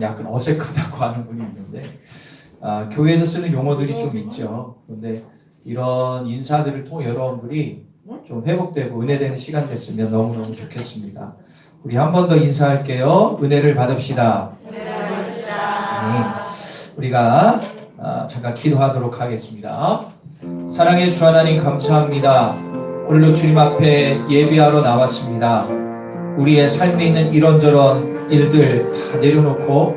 약간 어색하다고 하는 분이 있는데 교회에서 쓰는 용어들이 좀 있죠. 그런데 이런 인사들을 통해 여러분들이 좀 회복되고 은혜되는 시간 됐으면 너무너무 좋겠습니다. 우리 한 번 더 인사할게요. 은혜를 받읍시다. 네, 우리가 잠깐 기도하도록 하겠습니다. 사랑의 주 하나님 감사합니다. 오늘도 주님 앞에 예배하러 나왔습니다. 우리의 삶에 있는 이런저런 일들 다 내려놓고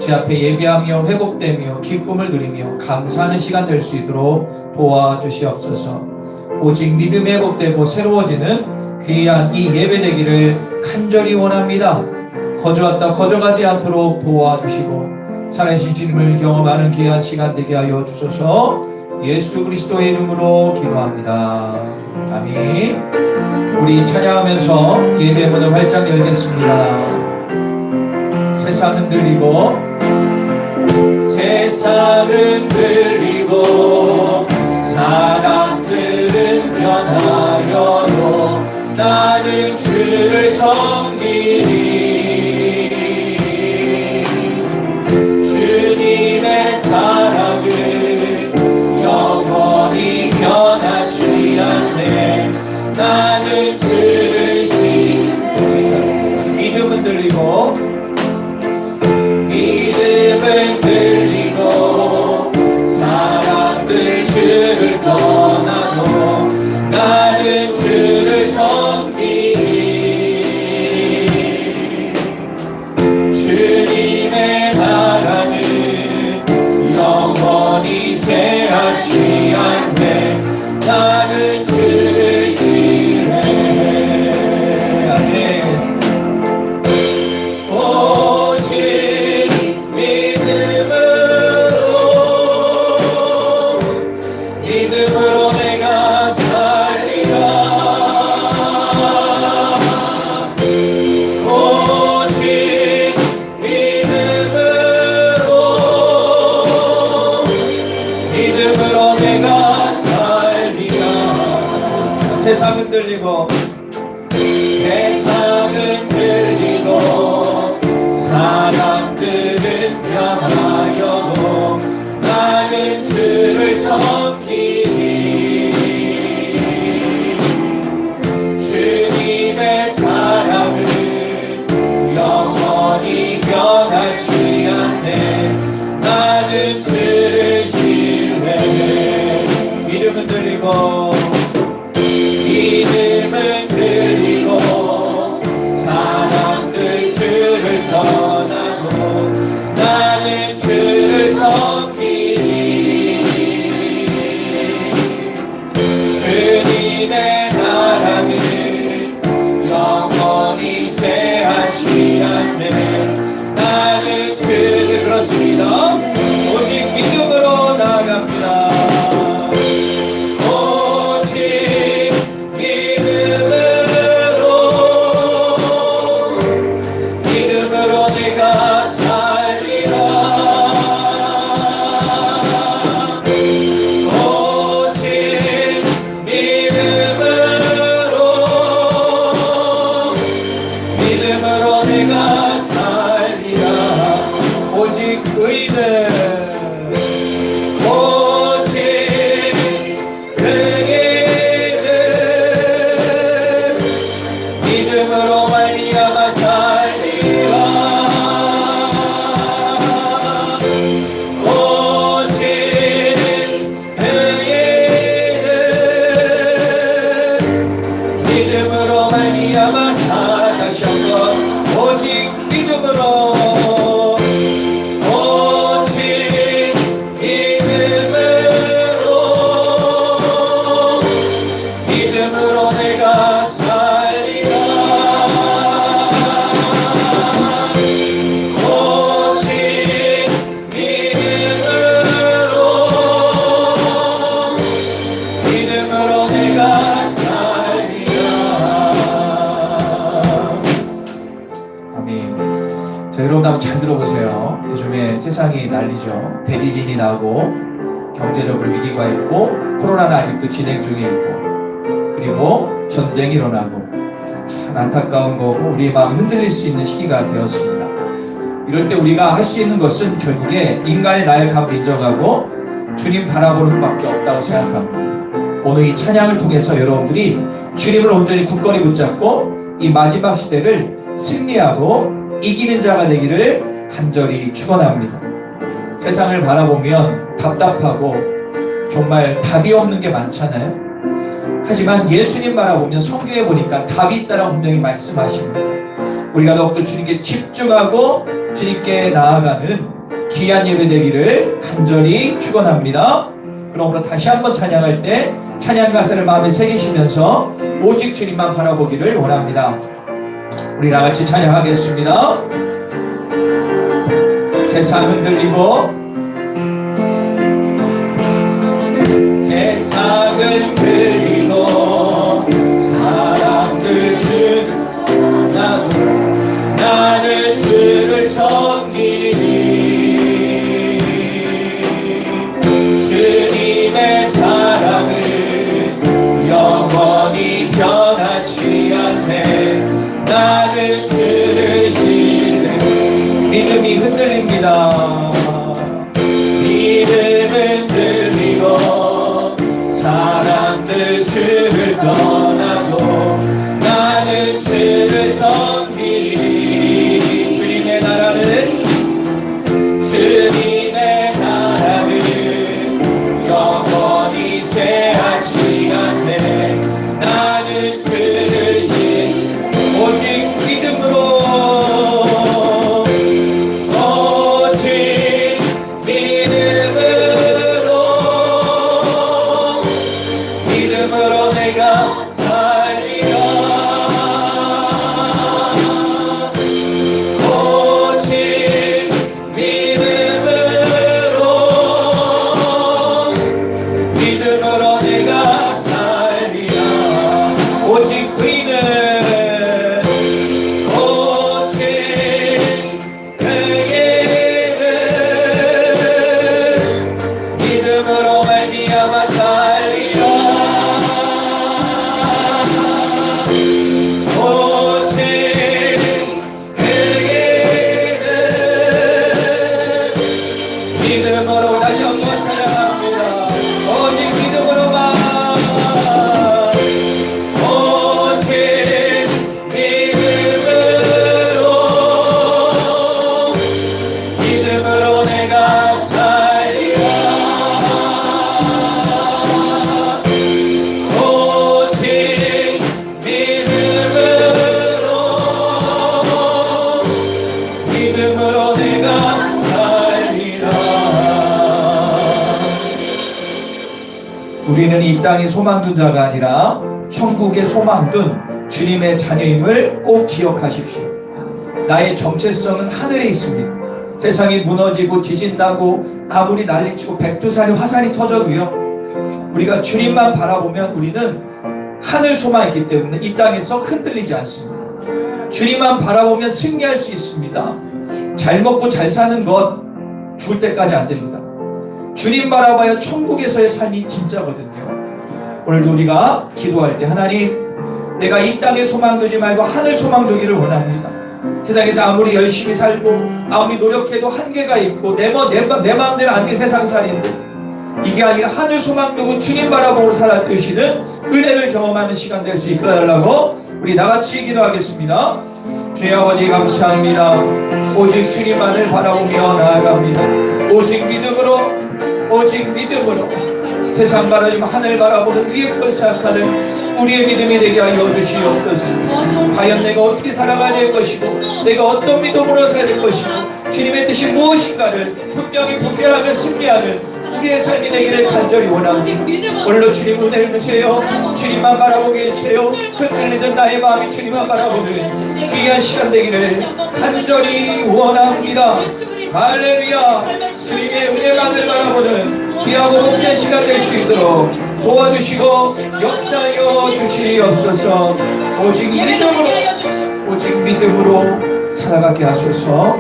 주 앞에 예배하며 회복되며 기쁨을 누리며 감사하는 시간 될 수 있도록 도와주시옵소서. 오직 믿음이 회복되고 새로워지는 귀한 이 예배 되기를 간절히 원합니다. 거저왔다 거저가지 않도록 도와주시고 살아계신 주님을 경험하는 귀한 시간 되게 하여 주소서. 예수 그리스도의 이름으로 기도합니다. 아멘. 우리 찬양하면서 예배 문을 활짝 열겠습니다. 세상은 들리고 사람들은 변하여도 나는 주를 섬기리. 주님의 사랑은 영원히 변하지 않네. 나는 주를 신뢰. 믿음은 들리고 사람들 주를 떠나도 나는 주를 섬기리. 주님의 나라는 영원히 새하지 않네. 나는 주를 신뢰해. 아멘. 오직 믿음으로 내가 살리라. 오직 믿음으로 내가 살리라. 세상은 들리고 사람들은 변하여도 나는 주를 섬기리. 주님의 사랑은 영원히 변하지 않네. 나는 주를 신뢰해. 믿음은 들리고 사람들 주를 떠나고 나는 주를 섬기리. 주님의 나라는 영원히 새하지 않네. 나는 주를 그렇습니다. 오직 믿음으로 나아갑니다. 믿음으로 말미암아 살리라. 오직 믿음으로 말미암아 다시 한번 오직 믿음으로 내가 살리라. 오직 믿음으로 내가 살리라. 아멘. 자, 여러분 한번 잘 들어보세요. 요즘에 세상이 난리죠. 대지진이 나고 경제적으로 위기가 있고 코로나는 아직도 진행 중에 있고 그리고 전쟁이 일어나고 참 안타까운 거고 우리의 마음이 흔들릴 수 있는 시기가 되었습니다. 이럴 때 우리가 할 수 있는 것은 결국에 인간의 나약함을 인정하고 주님 바라보는 것밖에 없다고 생각합니다. 오늘 이 찬양을 통해서 여러분들이 주님을 온전히 굳건히 붙잡고 이 마지막 시대를 승리하고 이기는 자가 되기를 간절히 축원합니다. 세상을 바라보면 답답하고 정말 답이 없는 게 많잖아요. 하지만 예수님 바라보면 성경에 보니까 답이 있다라고 분명히 말씀하십니다. 우리가 더욱더 주님께 집중하고 주님께 나아가는 귀한 예배 되기를 간절히 축원합니다. 그러므로 다시 한번 찬양할 때 찬양 가사를 마음에 새기시면서 오직 주님만 바라보기를 원합니다. 우리 다 같이 찬양하겠습니다. 세상 흔들리고 세상 흔들리고 사람들 주나도 나는 주를 섬기리. 주님의 사랑은 영원히 변하지 않네. 나는 주를 신뢰. 믿음이 흔들립니다. 믿음은 흔들리고 사람들 주를 떠나고 나는 주를 섬기리. 주님의 나라는 영원히 새하지 않네. 나는 주를 신뢰. 오직 믿음으로 내가 살리라. 오직 믿음으로 내가 살리라. 오직 의는 오직 의는 믿음으로 말미암아 살리라. 믿음으로 다시 한번 찬양합니다. 오직 믿음으로만. 오직 믿음으로 내가 살리라. 오직 믿음으로 내가 우리는 이 땅의 소망둔 자가 아니라 천국의 소망둔 주님의 자녀임을 꼭 기억하십시오. 나의 정체성은 하늘에 있습니다. 세상이 무너지고 지진다고 아무리 난리치고 백두산이 화산이 터져도요, 우리가 주님만 바라보면 우리는 하늘 소망이 있기 때문에 이 땅에서 흔들리지 않습니다. 주님만 바라보면 승리할 수 있습니다. 잘 먹고 잘 사는 것 죽을 때까지 안 됩니다. 주님 바라봐야 천국에서의 삶이 진짜거든요. 오늘도 우리가 기도할 때 하나님, 내가 이 땅에 소망 두지 말고 하늘 소망 두기를 원합니다. 세상에서 아무리 열심히 살고 아무리 노력해도 한계가 있고 내 마음대로 안 돼 세상살인데 이게 아니라 하늘 소망 두고 주님 바라보고 살아주시는 은혜를 경험하는 시간 될 수 있게 해달라고 우리 나같이 기도하겠습니다. 주여 아버지 감사합니다. 오직 주님만을 바라보며 나아갑니다. 오직 믿음으로 세상 바라보며 하늘 바라보는 위의 걸 생각하는 우리의 믿음이 되게 하여 주시옵소서. 과연 내가 어떻게 살아가야 될 것이고 내가 어떤 믿음으로 살아야 될 것이고 주님의 뜻이 무엇인가를 분별하며 승리하는 우리의 삶이 되기를 간절히 원합니다. 오늘도 주님 은혜를 주세요. 주님만 바라보게 해주세요. 흔들리던 나의 마음이 주님만 바라보는 귀한 시간 되기를 간절히 원합니다. 할렐루야. 주님의 은혜만을 바라보는 귀하고 복된 시간 될 수 있도록 도와주시고 역사하여 주시옵소서. 오직 믿음으로 살아가게 하소서.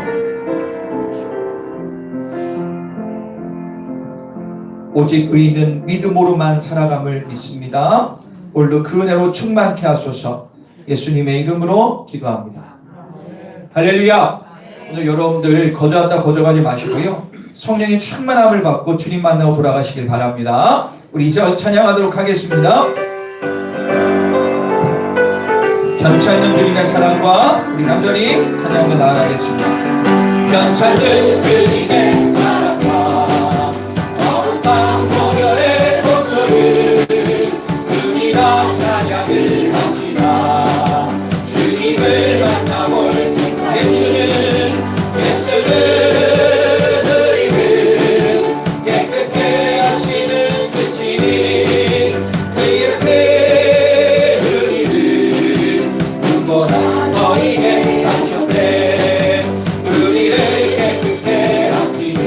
오직 의인은 믿음으로만 살아감을 믿습니다. 오늘도 그 은혜로 충만케 하소서. 예수님의 이름으로 기도합니다. 할렐루야. 오늘 여러분들 거저한다 거저가지 마시고요. 성령의 충만함을 받고 주님 만나고 돌아가시길 바랍니다. 우리 이제 찬양하도록 하겠습니다. 변찮는 주님의 사랑과 우리 간절히 찬양하며 나아가겠습니다. 변찮는 주님의 사랑과 어떤 고별의 고토를 우리가 찬양을 합시다. 주님을 만나볼 예수는 우리를 깨끗게 하시는 그 신이 그의 배 우리를 눈보다 더이게 하셨네. 우리를 깨끗게 하기를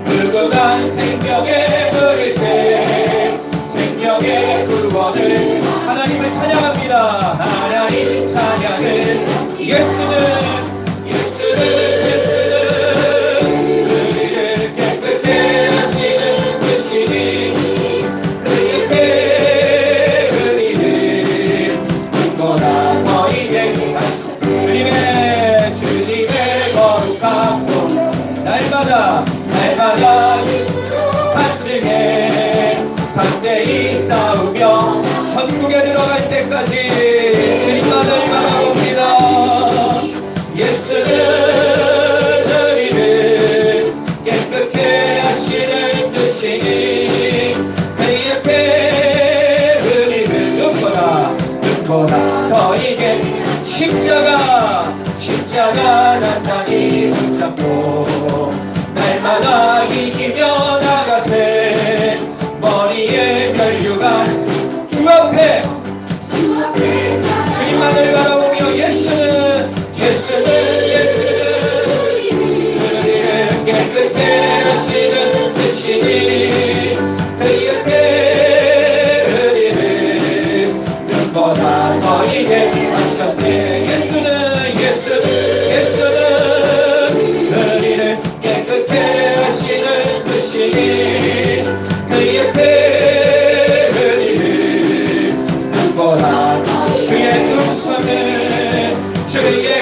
불구간 생명의 그리세 생명의 구원을 하나님을 찬양합니다. 하나님 찬양을 예수는 우리를 깨끗게 하시는 그 신이 그의 배 우리를 눈보다 더이게 하시네. 주님의 거룩한 복 날마다 간증해 담대히 싸우며 천국에 들어갈 때까지 주님만을 바라봅니다. 예수는 우리를 깨끗게 하시는 그 신이 그의 배 우리를 눈보다 더이게 십자가 단단히 붙잡고 날마다 이기며 나가세. 머리에 멸류가 주 앞에 주님만을 바라보며 예수는 우리를 깨끗게 하시는 그 신이 그의 배 우리를 눈보다 더이게 하셨네. 예수는 우리를 깨끗게 하시는 그 신이 그의 배 우리를 눈보다 주의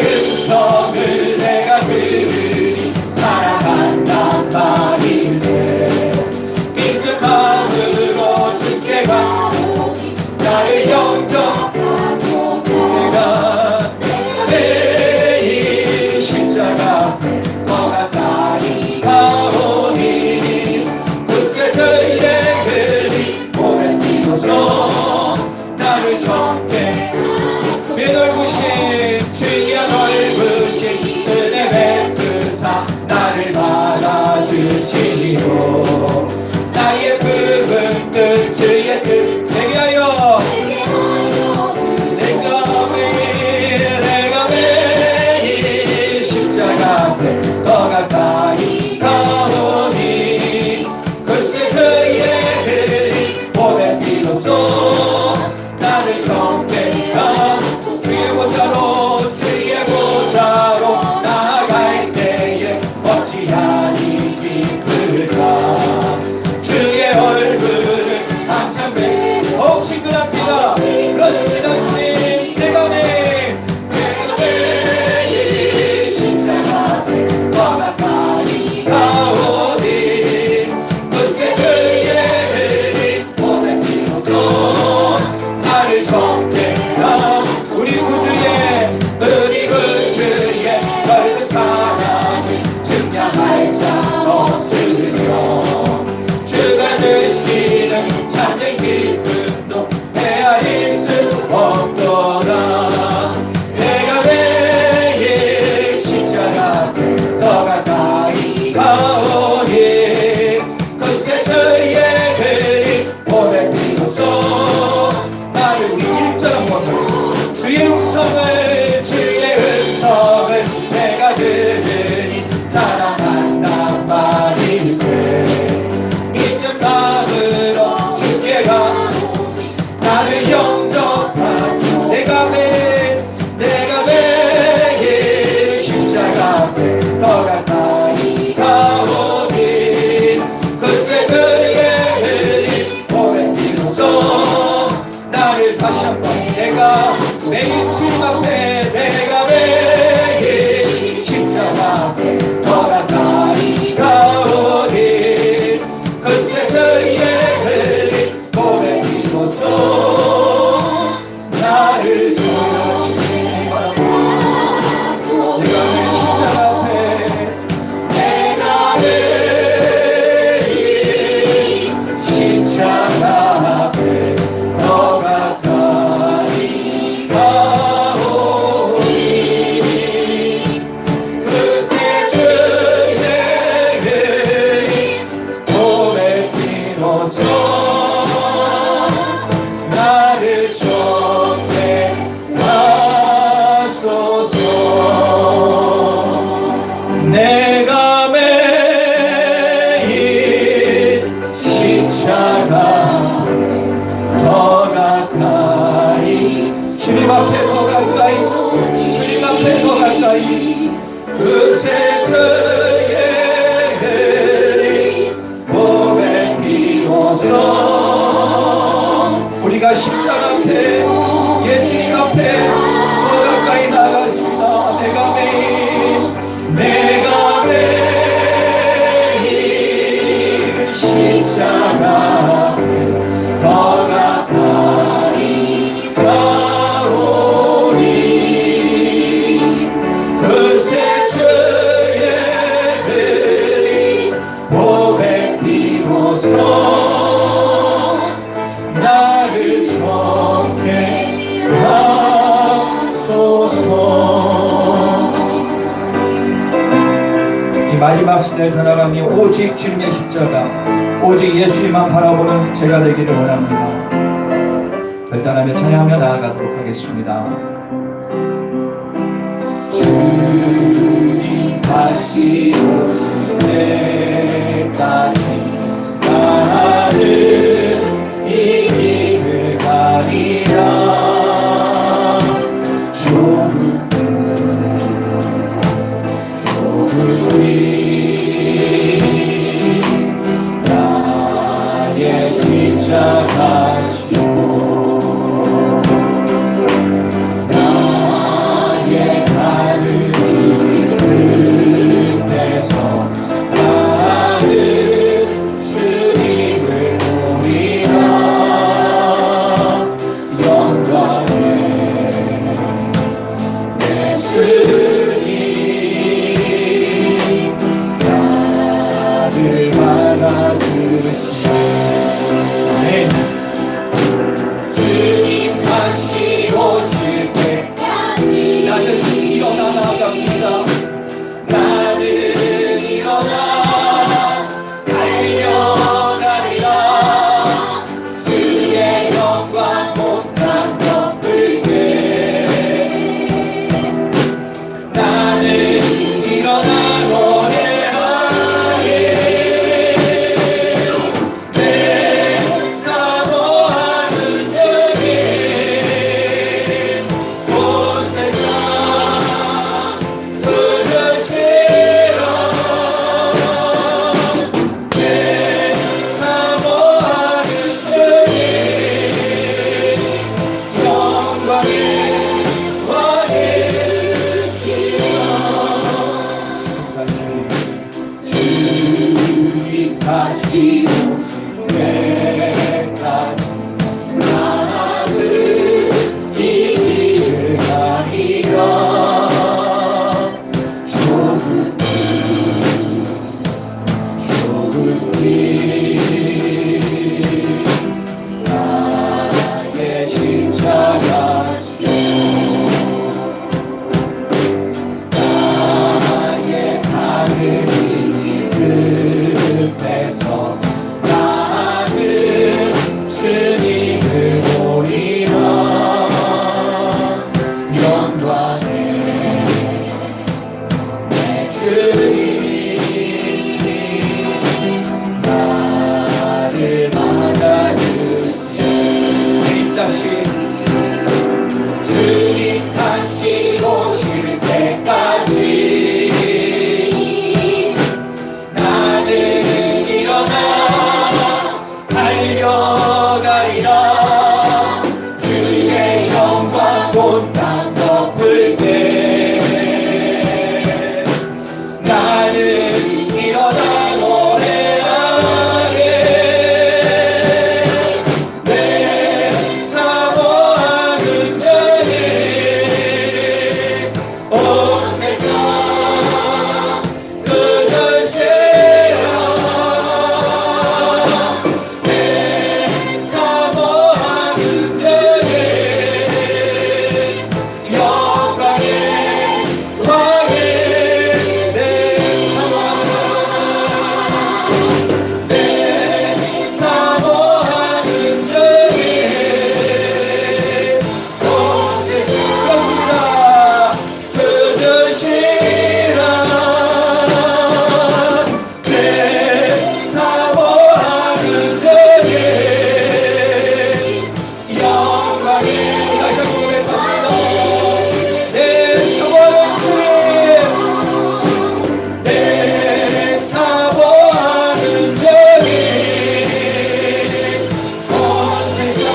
음성을 내가 들으니 사랑한단 말이세. 믿는 마음으로 주께 가오니 나를 영접하소서. 내가 매일 십자가 더 가까이 가오니 굳세 저희의 그리 오랜 비로소 나를 적게 주의 넓으신 주의 넓으신 은혜 베푸사 나를 받아주시리로. 나의 붉은 뜻 주의 뜻 내게 하여 내가 매일 십자가 앞에 더 가까이 가오니 글쎄 주의 그 오랜 비로소 나를 적게 하소서. 주의 보좌로 나아갈 때에 어찌하니 기쁠까. 마지막 시대를 살아가며 오직 주님의 십자가, 오직 예수님만 바라보는 제가 되기를 원합니다. 결단하며 찬양하며 나아가도록 하겠습니다. 주님 다시 오실 때까지 나는 이 길을 가리라. 나의 십자가 지고 나의 가는 길 끝에서 나는 주님을 보리라. 영광의 내 주님 나를 받아주시네. 주님 다시 오실 때까지 나는 일어나 나갑니다. 나는 일어나 달려가리라. 주의 영광 온땅 덮을게. 나는 일어나 노래하게. 내 사모하는 주님 온 세상 부르시라. 내 사모하는 주님 영광의 주님 다시 오실 때까지 나는 이 길을 가리라. 조금이 나의 십자가 나의 가는 끝에서 나는 주님을 보리라. 영광의 내 주님 나를 받아주시네. 주님 다시 오실 때까지 나는 일어나 달려가리라. 주의 영광 온땅 덮을게. 나는 일어나 노래하게. 내 사모하는 주님 온 세상 끊으시라. 내 사모하는 주님 영광의 왕의 내 사모하는 주님 온 세상 그렇습니다. 끊으시라. 내 사모하는 주님 영광의 다시 한번 고백합니다. 내 사모하는 주님 내 사모하는 주님 온 세상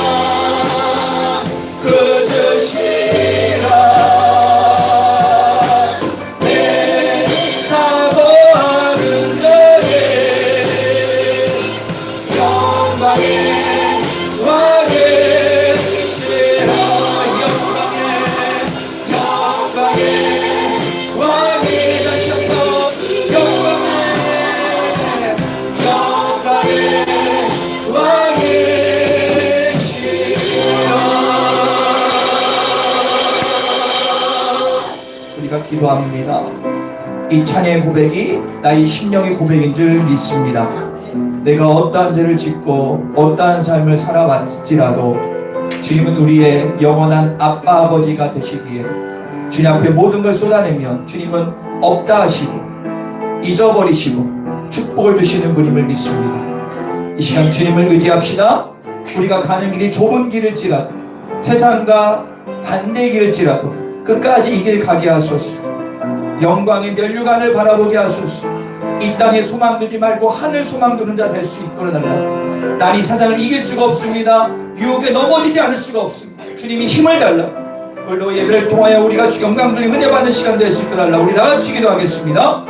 끊으시라. 내 사모하는 주님 영광의 왕의 시라. 영광의 왕이 다시 한번 영광의 왕의 시라. 우리가 기도합니다. 이 찬양의 고백이 나의 심령의 고백인 줄 믿습니다. 내가 어떠한 죄를 짓고 어떠한 삶을 살아왔지라도 주님은 우리의 영원한 아빠 아버지가 되시기에 주님 앞에 모든 걸 쏟아내면 주님은 없다 하시고 잊어버리시고 축복을 주시는 분임을 믿습니다. 이 시간 주님을 의지합시다. 우리가 가는 길이 좁은 길일지라도 세상과 반대의 길일지라도 끝까지 이 길 가게 하소서. 영광의 면류관을 바라보게 하소서. 이 땅에 소망 두지 말고 하늘 소망 두는 자 될 수 있도록 달라. 난 이 세상을 이길 수가 없습니다. 유혹에 넘어지지 않을 수가 없습니다. 주님이 힘을 달라. 오늘도 예배를 통하여 우리가 주 영광 돌림 은혜 받는 시간 될 수 있도록 달라. 우리 다 같이 기도하겠습니다.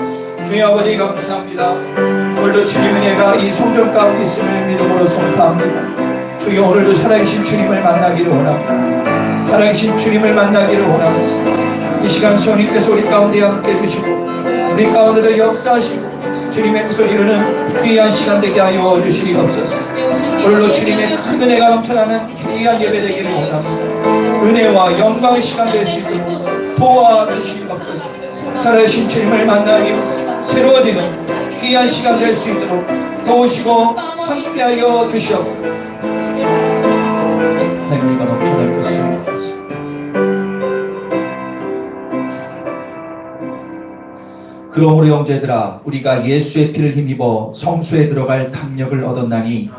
주님 아버지 감사합니다. 오늘도 주님 은혜가 이 성전 가운데 있음을 믿음으로 선포합니다. 주여 오늘도 살아계신 주님을 만나기를 원합니다. 살아계신 주님을 만나기를 원합니다. 이 시간 주님께서 우리 가운데 함께 해주시고 우리 가운데도 역사하시고 주님의 뜻을 이루는 귀한 시간 되게 하여 주시옵소서. 오늘도 주님의 큰 은혜가 넘쳐나는 귀한 예배 되기를 원합니다. 은혜와 영광의 시간 될 수 있도록 도와주시옵소서. 살아계신 주님을 만나며 새로워지는 귀한 시간 될 수 있도록 도우시고 함께하여 주시옵소서. 행위가 넘쳐날 것을 그러므로 형제들아 우리가 예수의 피를 힘입어 성소에 들어갈 담력을 얻었나니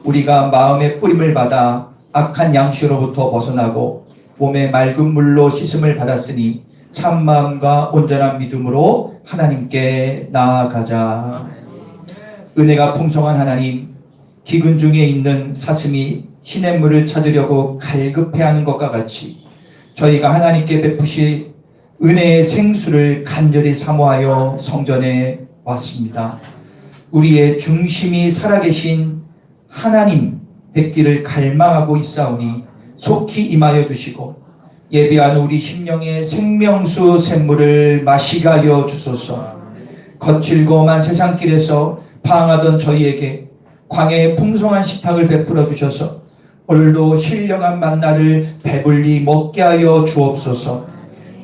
우리가 마음의 뿌림을 받아 악한 양식으로부터 벗어나고 몸의 맑은 물로 씻음을 받았으니 참마음과 온전한 믿음으로 하나님께 나아가자. 은혜가 풍성한 하나님, 기근 중에 있는 사슴이 시냇물을 찾으려고 갈급해하는 것과 같이 저희가 하나님께 베푸시 은혜의 생수를 간절히 사모하여 성전에 왔습니다. 우리의 중심이 살아계신 하나님 뵙기를 갈망하고 있사오니 속히 임하여 주시고 예비한 우리 심령의 생명수 샘물을 마시게 하여 주소서. 거칠고 험한 세상길에서 방황하던 저희에게 광야의 풍성한 식탁을 베풀어 주셔서 오늘도 신령한 만나를 배불리 먹게 하여 주옵소서.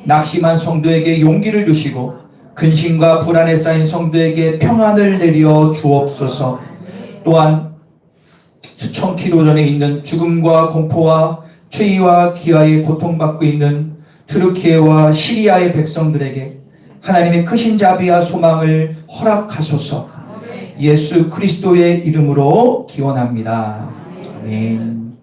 낙심한 성도에게 용기를 주시고 근심과 불안에 쌓인 성도에게 평안을 내려 주옵소서. 또한 수천 킬로전에 있는 죽음과 공포와 추위와 기아에 고통받고 있는 투르키예와 시리아의 백성들에게 하나님의 크신 자비와 소망을 허락하소서. 예수 그리스도의 이름으로 기원합니다. 아멘.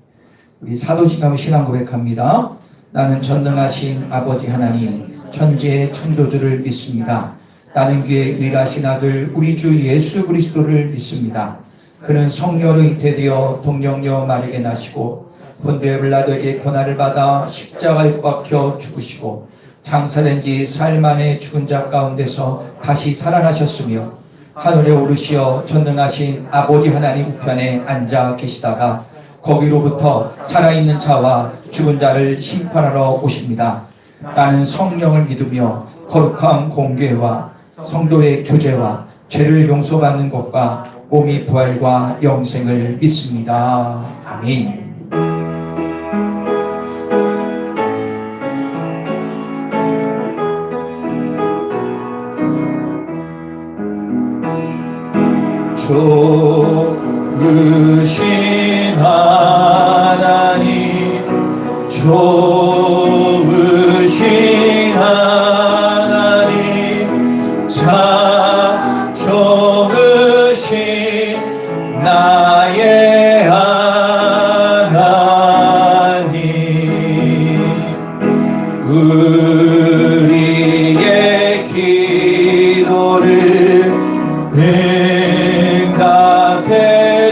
우리 사도신앙 신앙 고백합니다. 나는 전능하신 아버지 하나님 천지의 창조주를 믿습니다. 나는 그의 의라신 아들 우리 주 예수 그리스도를 믿습니다. 그는 성령으로 잉태되어 동정녀 마리아에게 나시고 본디오 빌라도에게 고난을 받아 십자가에 못 박혀 죽으시고 장사된 지 사흘 만에 죽은 자 가운데서 다시 살아나셨으며 하늘에 오르시어 전능하신 아버지 하나님 우편에 앉아 계시다가 거기로부터 살아있는 자와 죽은 자를 심판하러 오십니다. 나는 성령을 믿으며 거룩한 공교회와 성도의 교제와 죄를 용서받는 것과 몸이 부활과 영생을 믿습니다. 아멘. 좋으신 하나님 좋으신 하나님 참 좋으신 나의 하나님 우리의 기도를 응답해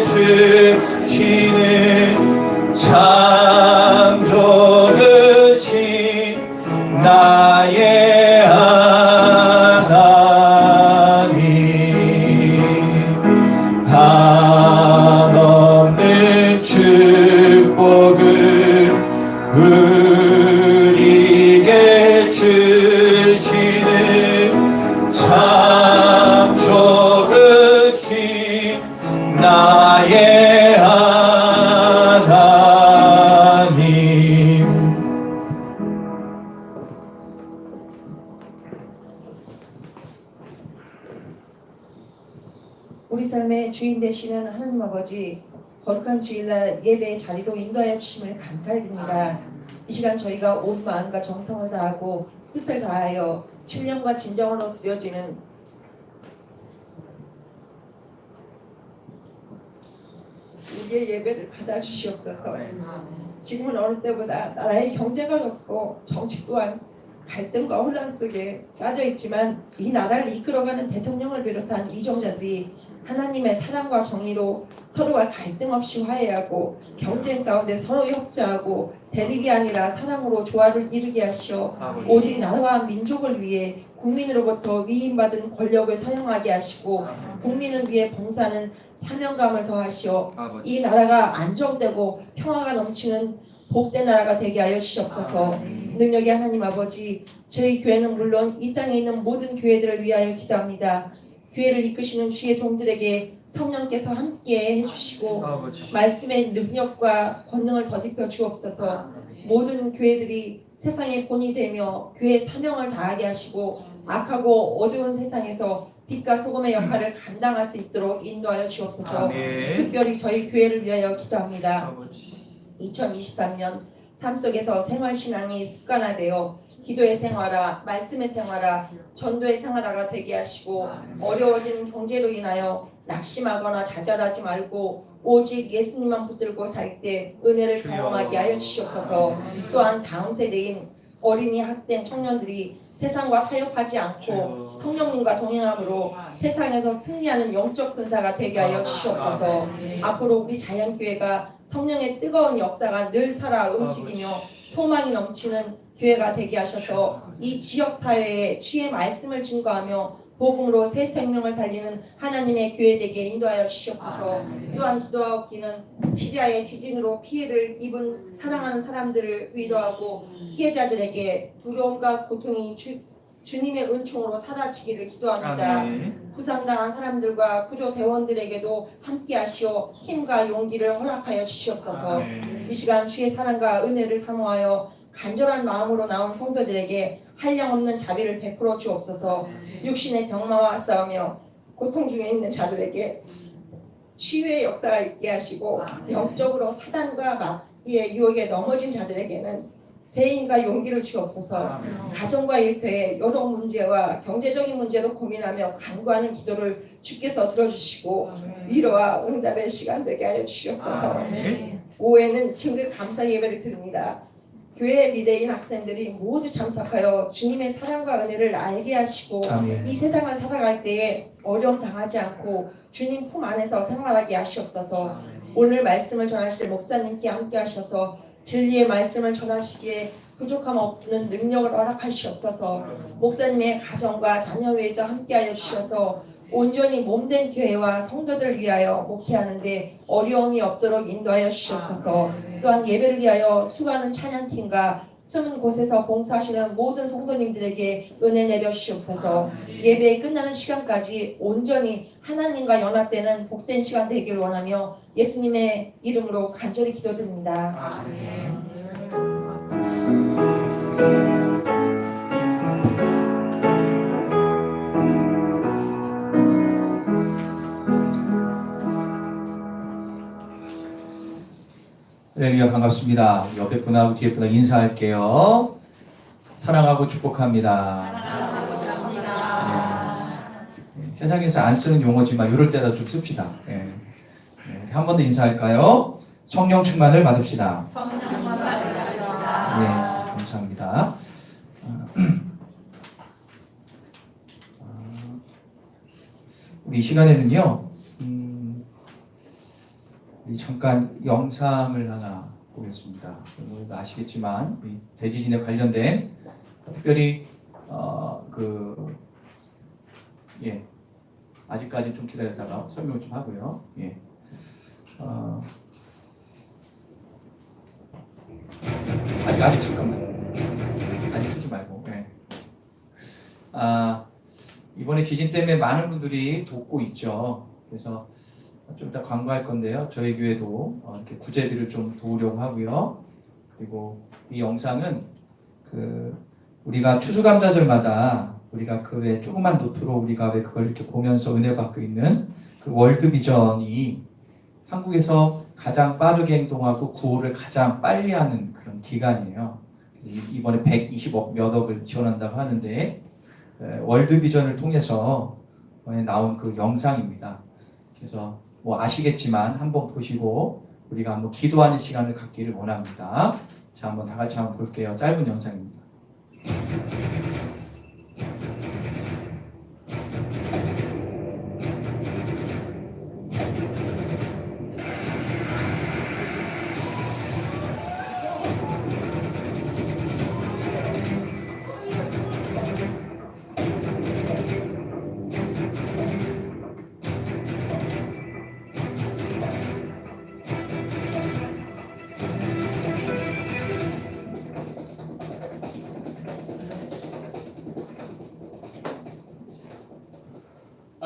주시는 참 좋으신 나의 하나님 한없는 축복을 우리에게 주시는 참 좋은 우리 삶의 주인 되시는 하나님 아버지, 거룩한 주일날 예배의 자리로 인도하여 주심을 감사드립니다. 이 시간 저희가 온 마음과 정성을 다하고 뜻을 다하여 신령과 진정으로 드려지는 우리의 예배를 받아주시옵소서. 지금은 어느 때보다 나라의 경제가 어렵고 정치 또한 갈등과 혼란 속에 빠져 있지만 이 나라를 이끌어가는 대통령을 비롯한 위정자들이 하나님의 사랑과 정의로 서로가 갈등 없이 화해하고 경쟁 가운데 서로 협조하고 대립이 아니라 사랑으로 조화를 이루게 하시어 오직 나라와 민족을 위해 국민으로부터 위임받은 권력을 사용하게 하시고 국민을 위해 봉사하는 사명감을 더하시어 이 나라가 안정되고 평화가 넘치는 복된 나라가 되게 하여 주시옵소서. 능력의 하나님 아버지, 저희 교회는 물론 이 땅에 있는 모든 교회들을 위하여 기도합니다. 교회를 이끄시는 주의 종들에게 성령께서 함께 해주시고 말씀의 능력과 권능을 더딥혀 주옵소서. 모든 교회들이 세상의 본이 되며 교회의 사명을 다하게 하시고 악하고 어두운 세상에서 빛과 소금의 역할을 감당할 수 있도록 인도하여 주옵소서. 특별히 저희 교회를 위하여 기도합니다. 2023년 삶 속에서 생활신앙이 습관화되어 기도의 생활화, 말씀의 생활화, 전도의 생활화가 되게 하시고 어려워지는 경제로 인하여 낙심하거나 좌절하지 말고 오직 예수님만 붙들고 살 때 은혜를 경험하게 하여 주시옵소서. 또한 다음 세대인 어린이, 학생, 청년들이 세상과 타협하지 않고 성령님과 동행함으로 세상에서 승리하는 영적 군사가 되게 하여 주시옵소서. 앞으로 우리 자연교회가 성령의 뜨거운 역사가 늘 살아 움직이며 소망이 넘치는 교회가 되게 하셔서 이 지역사회에 주의 말씀을 증거하며 복음으로 새 생명을 살리는 하나님의 교회 되게 인도하여 주시옵소서. 또한 기도하옵기는 시리아의 지진으로 피해를 입은 사랑하는 사람들을 위로하고 피해자들에게 두려움과 고통이 주님의 은총으로 사라지기를 기도합니다. 부상당한 사람들과 구조대원들에게도 함께 하시어 힘과 용기를 허락하여 주시옵소서. 이 시간 주의 사랑과 은혜를 사모하여 간절한 마음으로 나온 성도들에게 한량없는 자비를 베풀어 주옵소서. 육신의 병마와 싸우며 고통 중에 있는 자들에게 치유의 역사가 있게 하시고 영적으로 사단과 마귀의 유혹에 넘어진 자들에게는 세임과 용기를 주옵소서. 가정과 일터의 여러 문제와 경제적인 문제로 고민하며 간구하는 기도를 주께서 들어주시고 위로와 응답의 시간 되게 하여 주시옵소서. 오후에는 진급 감사 예배를 드립니다. 교회 미래인 학생들이 모두 참석하여 주님의 사랑과 은혜를 알게 하시고 이 세상을 살아갈 때에 어려움 당하지 않고 주님 품 안에서 생활하게 하시옵소서. 오늘 말씀을 전하실 목사님께 함께 하셔서 진리의 말씀을 전하시기에 부족함 없는 능력을 허락하시옵소서. 목사님의 가정과 자녀 외에도 함께하여 주셔서 온전히 몸된 교회와 성도들을 위하여 목회하는데 어려움이 없도록 인도하여 주시옵소서. 또한 예배를 위하여 수고하는 찬양팀과 숨은 곳에서 봉사하시는 모든 성도님들에게 은혜 내려 주시옵소서. 예배 끝나는 시간까지 온전히 하나님과 연합되는 복된 시간 되길 원하며 예수님의 이름으로 간절히 기도드립니다. 할렐루야, 반갑습니다. 옆에 분하고 뒤에 분하고 인사할게요. 사랑하고 축복합니다. 네. 세상에서 안 쓰는 용어지만 이럴 때다 좀 씁시다. 네. 네. 한 번 더 인사할까요? 성령 충만을 받읍시다. 네, 감사합니다. 우리 이 시간에는요, 잠깐 영상을 하나 보겠습니다. 아시겠지만 대지진에 관련된 특별히 아직까지 좀 기다렸다가 설명을 좀 하고요. 아직 잠깐만. 아직 쓰지 말고. 이번에 지진 때문에 많은 분들이 돕고 있죠. 그래서 좀 이따 광고할 건데요. 저희 교회도 이렇게 구제비를 좀 도우려고 하고요. 그리고 이 영상은 우리가 추수감사절마다 우리가 그 외 조그만 노트로 우리가 왜 그걸 이렇게 보면서 은혜 받고 있는 그 월드비전이 한국에서 가장 빠르게 행동하고 구호를 가장 빨리 하는 그런 기관이에요. 이번에 120억 몇 억을 지원한다고 하는데 월드비전을 통해서 나온 그 영상입니다. 그래서 뭐 아시겠지만 한번 보시고 우리가 한번 기도하는 시간을 갖기를 원합니다. 자, 한번 다 같이 한번 볼게요. 짧은 영상입니다.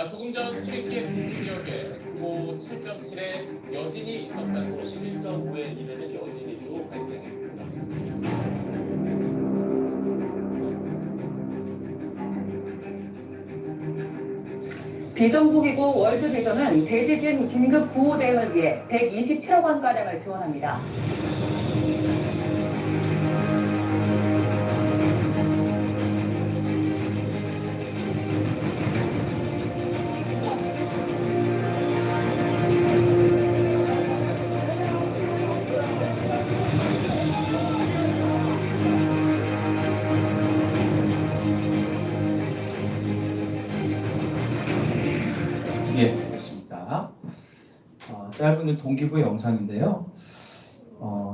조금 전 튀르키예 중부 지역에 규모 7.7의 여진이 있었다는 소식. 11.5의 일에는 여진이 또 발생했습니다. 비정부기구 월드비전은 대지진 긴급 구호 대응을 위해 127억 원가량을 지원합니다. 예, 됐습니다. 짧은 동기부여 영상인데요.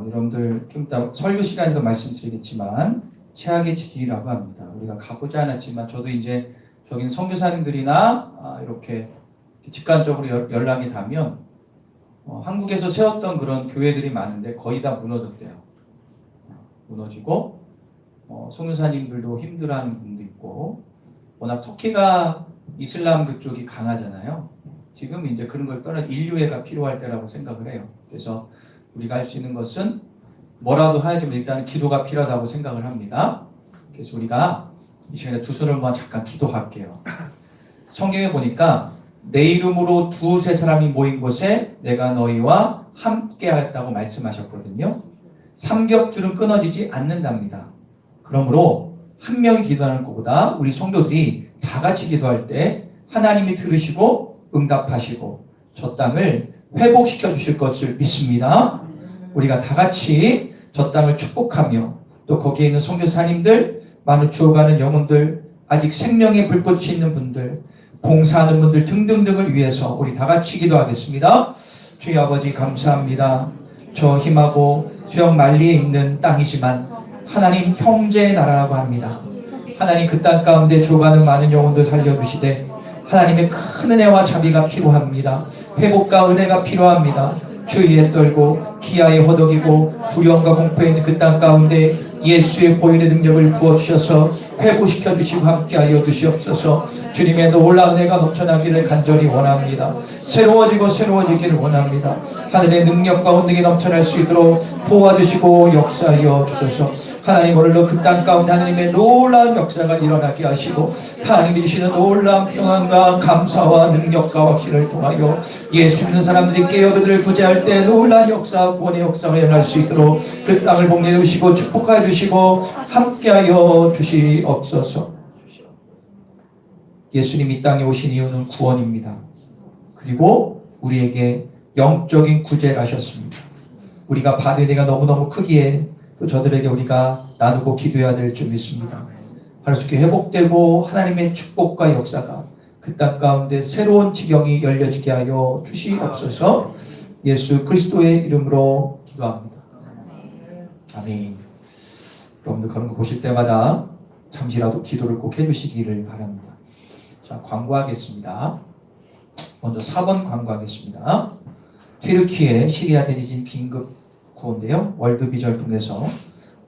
여러분들 좀 이따 설교 시간에도 말씀드리겠지만 최악의 지기라고 합니다. 우리가 가보지 않았지만 저도 이제 저긴 선교사님들이나 이렇게 직간적으로 연락이 닿으면 한국에서 세웠던 그런 교회들이 많은데 거의 다 무너졌대요. 무너지고 선교사님들도 힘들어하는 분도 있고 워낙 터키가 이슬람 그쪽이 강하잖아요. 지금 이제 그런 걸 떠나 인류애가 필요할 때라고 생각을 해요. 그래서 우리가 할 수 있는 것은 뭐라도 하야지만 일단은 기도가 필요하다고 생각을 합니다. 그래서 우리가 이 시간에 두 손을 모아 잠깐 기도할게요. 성경에 보니까 내 이름으로 두세 사람이 모인 곳에 내가 너희와 함께 하였다고 말씀하셨거든요. 삼겹줄은 끊어지지 않는답니다. 그러므로 한 명이 기도하는 것보다 우리 성도들이 다 같이 기도할 때 하나님이 들으시고 응답하시고 저 땅을 회복시켜 주실 것을 믿습니다. 우리가 다 같이 저 땅을 축복하며 또 거기에 있는 선교사님들, 많은 죽어가는 영혼들, 아직 생명의 불꽃이 있는 분들, 봉사하는 분들 등등등을 위해서 우리 다 같이 기도하겠습니다. 주의 아버지 감사합니다. 저 힘하고 수영 만리에 있는 땅이지만 하나님 형제의 나라라고 합니다. 하나님 그 땅 가운데 죽어가는 많은 영혼들 살려주시되 하나님의 큰 은혜와 자비가 필요합니다. 회복과 은혜가 필요합니다. 주의에 떨고 기아에 허덕이고 두려움과 공포에 있는 그 땅 가운데 예수의 보혈의 능력을 부어주셔서 회복시켜 주시고 함께하여 주시옵소서. 주님의 놀라운 은혜가 넘쳐나기를 간절히 원합니다. 새로워지기를 원합니다. 하늘의 능력과 온능이 넘쳐날 수 있도록 도와주시고 역사하여 주소서. 하나님 오늘도 그 땅 가운데 하나님의 놀라운 역사가 일어나게 하시고 하나님이 주시는 놀라운 평안과 감사와 능력과 확신을 통하여 예수 믿는 사람들이 깨어 그들을 구제할 때 놀라운 역사, 구원의 역사가 일어날 수 있도록 그 땅을 복내해 주시고 축복하여 주시고 함께하여 주시옵소서. 예수님 이 땅에 오신 이유는 구원입니다. 그리고 우리에게 영적인 구제를 하셨습니다. 우리가 받은 은혜가 너무너무 크기에 또 저들에게 우리가 나누고 기도해야 될 줄 믿습니다. 하나님께 회복되고 하나님의 축복과 역사가 그 땅 가운데 새로운 지경이 열려지게 하여 주시옵소서. 예수 그리스도의 이름으로 기도합니다. 아멘. 여러분들 그런 거 보실 때마다 잠시라도 기도를 꼭 해주시기를 바랍니다. 자, 광고하겠습니다. 먼저 4번 광고하겠습니다. 튀르키예 시리아 대지진 긴급 구호인데요. 월드비전을 통해서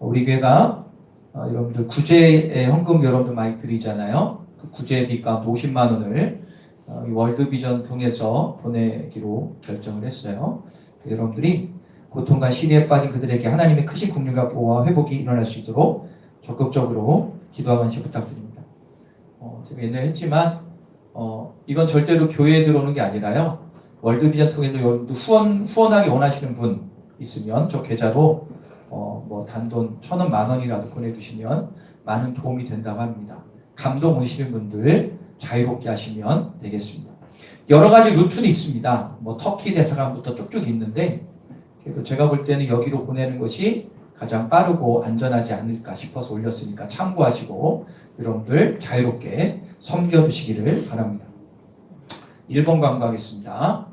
우리 교회가 여러분들 구제 헌금 여러분들 많이 드리잖아요. 그 구제비 가운데 50만 원을 월드비전 통해서 보내기로 결정을 했어요. 여러분들이 고통과 시리에 빠진 그들에게 하나님의 크신 긍휼과 보호와 회복이 일어날 수 있도록 적극적으로 기도하는 시 부탁드립니다. 제가 옛날에 했지만 이건 절대로 교회에 들어오는 게 아니라요. 월드비전 통해서 여러분도 후원하기 원하시는 분 있으면 저 계좌로 뭐 단돈 1,000원, 10,000원이라도 보내주시면 많은 도움이 된다고 합니다. 감동 오시는 분들 자유롭게 하시면 되겠습니다. 여러 가지 루트는 있습니다. 뭐 터키 대사관부터 쭉쭉 있는데 그래도 제가 볼 때는 여기로 보내는 것이 가장 빠르고 안전하지 않을까 싶어서 올렸으니까 참고하시고 여러분들 자유롭게 섬겨주시기를 바랍니다. 1번 광고하겠습니다.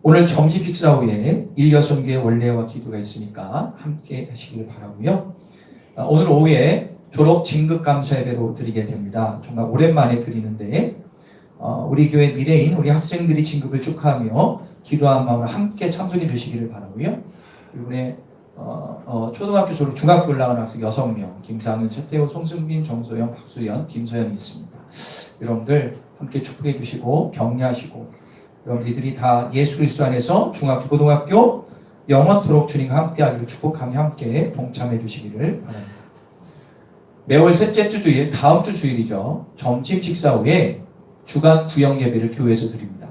오늘 점심 식사 후에 일여성교의 원례와 기도가 있으니까 함께 하시길 바라고요. 오늘 오후에 졸업 진급 감사 예배로 드리게 됩니다. 정말 오랜만에 드리는데 우리 교회 미래인 우리 학생들이 진급을 축하하며 기도한 마음으로 함께 참석해 주시기를 바라고요. 이번에 초등학교 졸업 중학교 올라가는 학생 6명 김상윤, 최태호, 송승빈, 정소영, 박수연, 김서연이 있습니다. 여러분들 함께 축복해 주시고 격려하시고 여러분들 이들이 다 예수 그리스도 안에서 중학교, 고등학교 영원토록 주님과 함께하기를 축복하며 함께 동참해 주시기를 바랍니다. 매월 셋째 주 주일, 다음 주 주일이죠. 점심 식사 후에 주간 구역 예배를 교회에서 드립니다.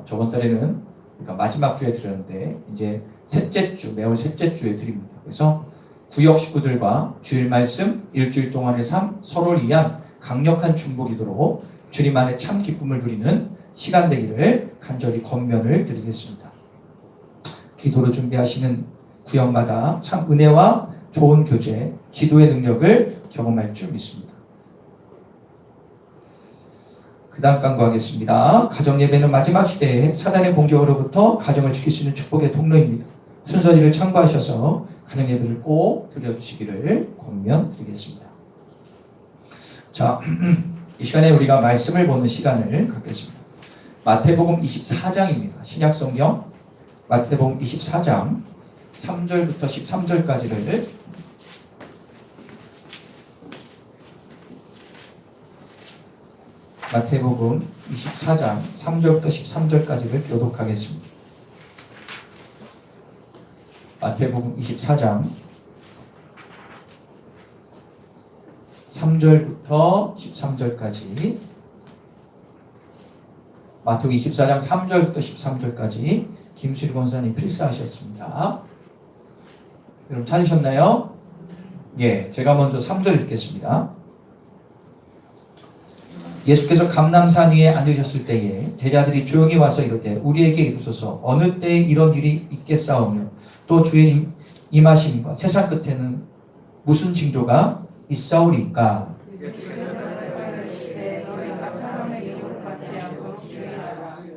저번 달에는 그러니까 마지막 주에 드렸는데 이제 셋째 주, 매월 셋째 주에 드립니다. 그래서 구역 식구들과 주일 말씀, 일주일 동안의 삶, 서로를 위한 강력한 중보기도로 주님 안에 참 기쁨을 누리는 시간 되기를 간절히 권면을 드리겠습니다. 기도로 준비하시는 구역마다 참 은혜와 좋은 교제, 기도의 능력을 경험할 줄 믿습니다. 그 다음 강구하겠습니다. 가정예배는 마지막 시대에 사단의 공격으로부터 가정을 지킬 수 있는 축복의 통로입니다. 순서리를 참고하셔서 가정예배를 꼭 드려주시기를 권면드리겠습니다. 자, 이 시간에 우리가 말씀을 보는 시간을 갖겠습니다. 마태복음 24장입니다. 신약성경 마태복음 24장 3절부터 13절까지를 마태복음 24장 3절부터 13절까지를 교독하겠습니다. 마태복음 24장 3절부터 13절까지 마태복음 24장 3절부터 13절까지 김수리 권사님 필사하셨습니다. 여러분 찾으셨나요? 예, 제가 먼저 3절 읽겠습니다. 예수께서 감람산 위에 앉으셨을 때에 제자들이 조용히 와서 이르되 우리에게 이르소서 어느 때에 이런 일이 있겠사오며 또 주의 임하심과 세상 끝에는 무슨 징조가 있사오리까?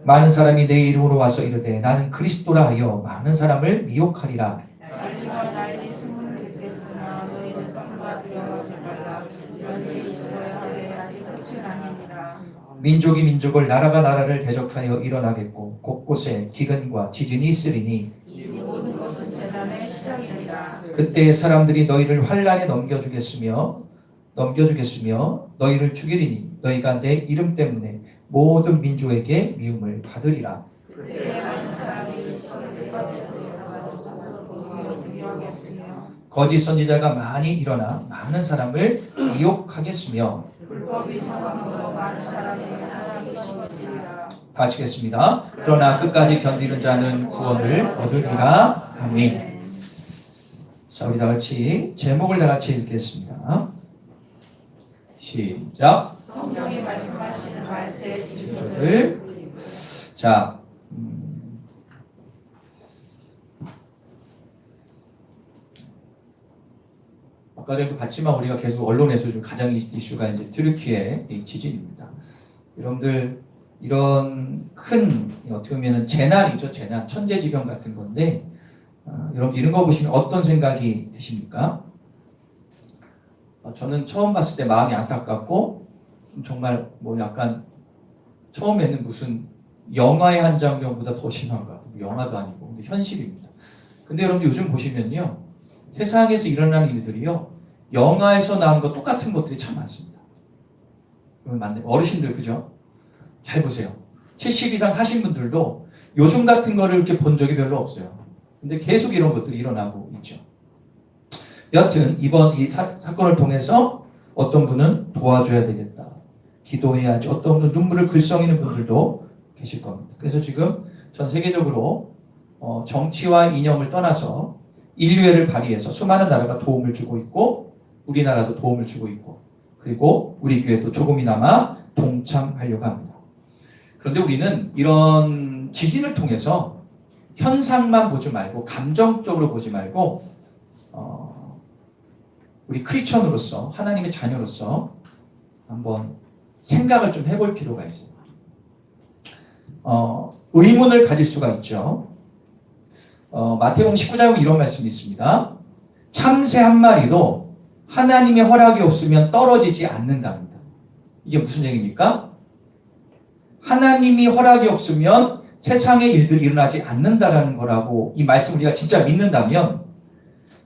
많은 사람이 내 이름으로 와서 이르되 나는 그리스도라 하여 많은 사람을 미혹하리라. 민족이 민족을 나라가 나라를 대적하여 일어나겠고 곳곳에 기근과 지진이 있으리니 그때 사람들이 너희를 환난에 넘겨주겠으며 너희를 죽이리니 너희가 내 이름 때문에 모든 민족에게 미움을 받으리라. 거짓 선지자가 많이 일어나 많은 사람을 미혹하겠으며 다 치겠습니다. 그러나 끝까지 견디는 자는 구원을 얻으리라. 아멘. 자, 우리 다 같이 제목을 다 같이 읽겠습니다. 시작. 성경에 말씀하시는 말씀의 징조들. 자, 아까 전에도 봤지만 우리가 계속 언론에서 좀 가장 이슈가 이제 튀르키예 지진입니다. 여러분들 이런 큰 어떻게 보면 재난이죠, 재난, 천재지변 같은 건데 여러분 이런 거 보시면 어떤 생각이 드십니까? 저는 처음 봤을 때 마음이 안타깝고 정말 뭐 약간 처음에는 무슨 영화의 한 장면보다 더 심한 것 같아요. 영화도 아니고 근데 현실입니다. 근데 여러분 요즘 보시면요 세상에서 일어나는 일들이요 영화에서 나온 거 똑같은 것들이 참 많습니다. 맞네. 어르신들 그죠? 잘 보세요. 70 이상 사신 분들도 요즘 같은 거를 이렇게 본 적이 별로 없어요. 근데 계속 이런 것들이 일어나고 있죠. 여하튼 이번 이 사건을 통해서 어떤 분은 도와줘야 되겠다. 기도해야지. 어떤 분은 눈물을 글썽이는 분들도 계실 겁니다. 그래서 지금 전 세계적으로 정치와 이념을 떠나서 인류애를 발휘해서 수많은 나라가 도움을 주고 있고 우리나라도 도움을 주고 있고 그리고 우리 교회도 조금이나마 동참하려고 합니다. 그런데 우리는 이런 지진을 통해서 현상만 보지 말고 감정적으로 보지 말고 우리 크리스천으로서 하나님의 자녀로서 한번 생각을 좀 해볼 필요가 있어요. 의문을 가질 수가 있죠. 마태복음 19장에 이런 말씀이 있습니다. 참새 한 마리도 하나님의 허락이 없으면 떨어지지 않는답니다. 이게 무슨 얘기입니까? 하나님이 허락이 없으면 세상의 일들이 일어나지 않는다라는 거라고 이 말씀 우리가 진짜 믿는다면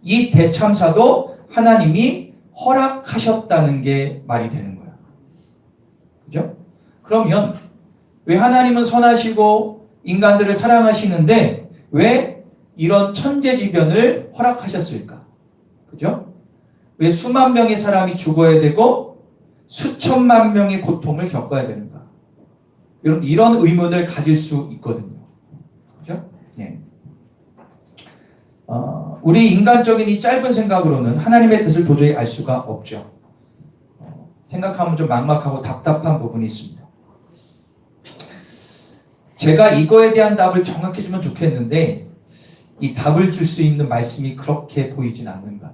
이 대참사도 하나님이 허락하셨다는 게 말이 되는 거야. 그죠? 그러면 왜 하나님은 선하시고 인간들을 사랑하시는데 왜 이런 천재지변을 허락하셨을까? 그죠? 왜 수만 명의 사람이 죽어야 되고 수천만 명의 고통을 겪어야 되는가? 이런 의문을 가질 수 있거든요. 그죠? 네. 우리 인간적인 이 짧은 생각으로는 하나님의 뜻을 도저히 알 수가 없죠. 생각하면 좀 막막하고 답답한 부분이 있습니다. 제가 이거에 대한 답을 정확히 주면 좋겠는데 이 답을 줄 수 있는 말씀이 그렇게 보이진 않는 것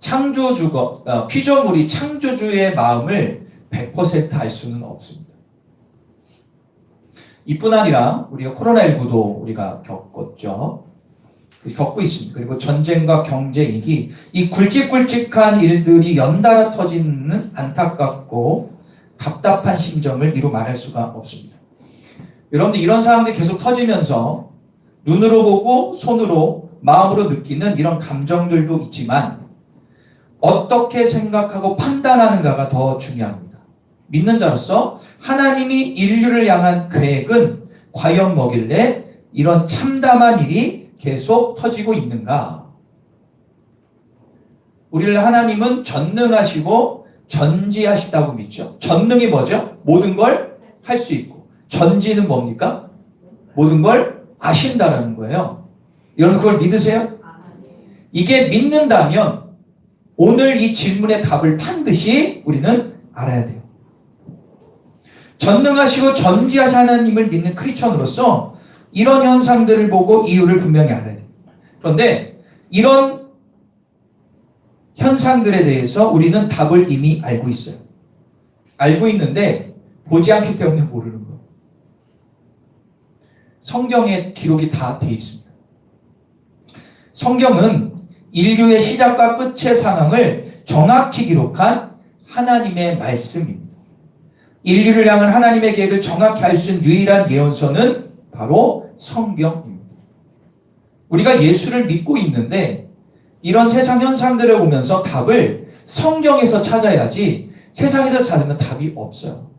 같아요. 피조물이 창조주의 마음을 100% 알 수는 없습니다. 이뿐 아니라 우리가 코로나19도 우리가 겪었죠. 겪고 있습니다. 그리고 전쟁과 경제 위기, 이 굵직굵직한 일들이 연달아 터지는 안타깝고 답답한 심정을 이루 말할 수가 없습니다. 여러분들 이런 상황들이 계속 터지면서 눈으로 보고 손으로 마음으로 느끼는 이런 감정들도 있지만 어떻게 생각하고 판단하는가가 더 중요합니다. 믿는 자로서 하나님이 인류를 향한 계획은 과연 뭐길래 이런 참담한 일이 계속 터지고 있는가? 우리를 하나님은 전능하시고 전지하시다고 믿죠. 전능이 뭐죠? 모든 걸 할 수 있고 전지는 뭡니까? 모든 걸 아신다라는 거예요. 여러분 그걸 믿으세요? 이게 믿는다면 오늘 이 질문의 답을 반드시 우리는 알아야 돼요. 전능하시고 전지하신 하나님을 믿는 크리스천으로서 이런 현상들을 보고 이유를 분명히 알아야 돼요. 그런데 이런 현상들에 대해서 우리는 답을 이미 알고 있어요. 알고 있는데 보지 않기 때문에 모르는 거예요. 성경에 기록이 다 돼 있습니다. 성경은 인류의 시작과 끝의 상황을 정확히 기록한 하나님의 말씀입니다. 인류를 향한 하나님의 계획을 정확히 알 수 있는 유일한 예언서는 바로 성경입니다. 우리가 예수를 믿고 있는데 이런 세상 현상들을 보면서 답을 성경에서 찾아야지 세상에서 찾으면 답이 없어요.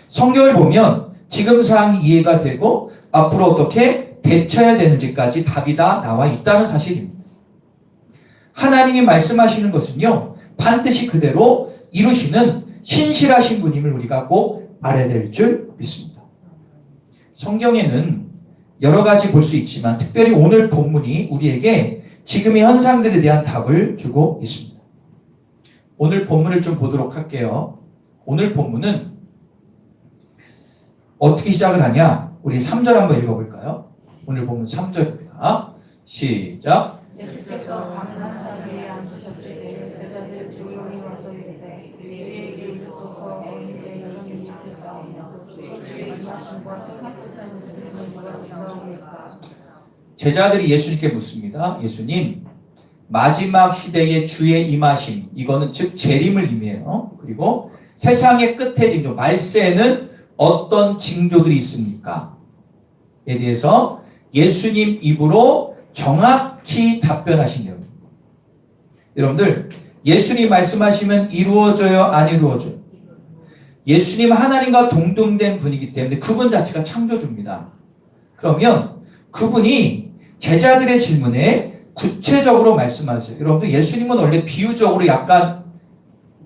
성경을 보면 지금 상황이 이해가 되고 앞으로 어떻게 대처해야 되는지까지 답이 다 나와 있다는 사실입니다. 하나님이 말씀하시는 것은요 반드시 그대로 이루시는 신실하신 분임을 우리가 꼭 알아야 될 줄 믿습니다. 성경에는 여러 가지 볼 수 있지만 특별히 오늘 본문이 우리에게 지금의 현상들에 대한 답을 주고 있습니다. 오늘 본문을 좀 보도록 할게요. 오늘 본문은 어떻게 시작을 하냐? 우리 3절 한번 읽어볼까요? 오늘 본문 3절입니다. 시작. 예수께서 가난한 자리에 앉으셨을 때 제자들 조용히 와서 이르되 우리에게 이르소서 너희에게 여전히 있겠사오며 소주의 임하심과 세상 끝에는 무슨 누가 있사오리까. 제자들이 예수님께 묻습니다. 예수님, 마지막 시대의 주의 임하심, 이거는 즉 재림을 의미해요. 그리고 세상의 끝의 징조, 말세에는 어떤 징조들이 있습니까? 에 대해서 예수님 입으로 정확히 답변하신 내용입니다. 여러분들, 예수님 말씀하시면 이루어져요? 안 이루어져요? 예수님 하나님과 동등된 분이기 때문에 그분 자체가 창조주입니다. 그러면 그분이 제자들의 질문에 구체적으로 말씀하세요. 여러분들, 예수님은 원래 비유적으로 약간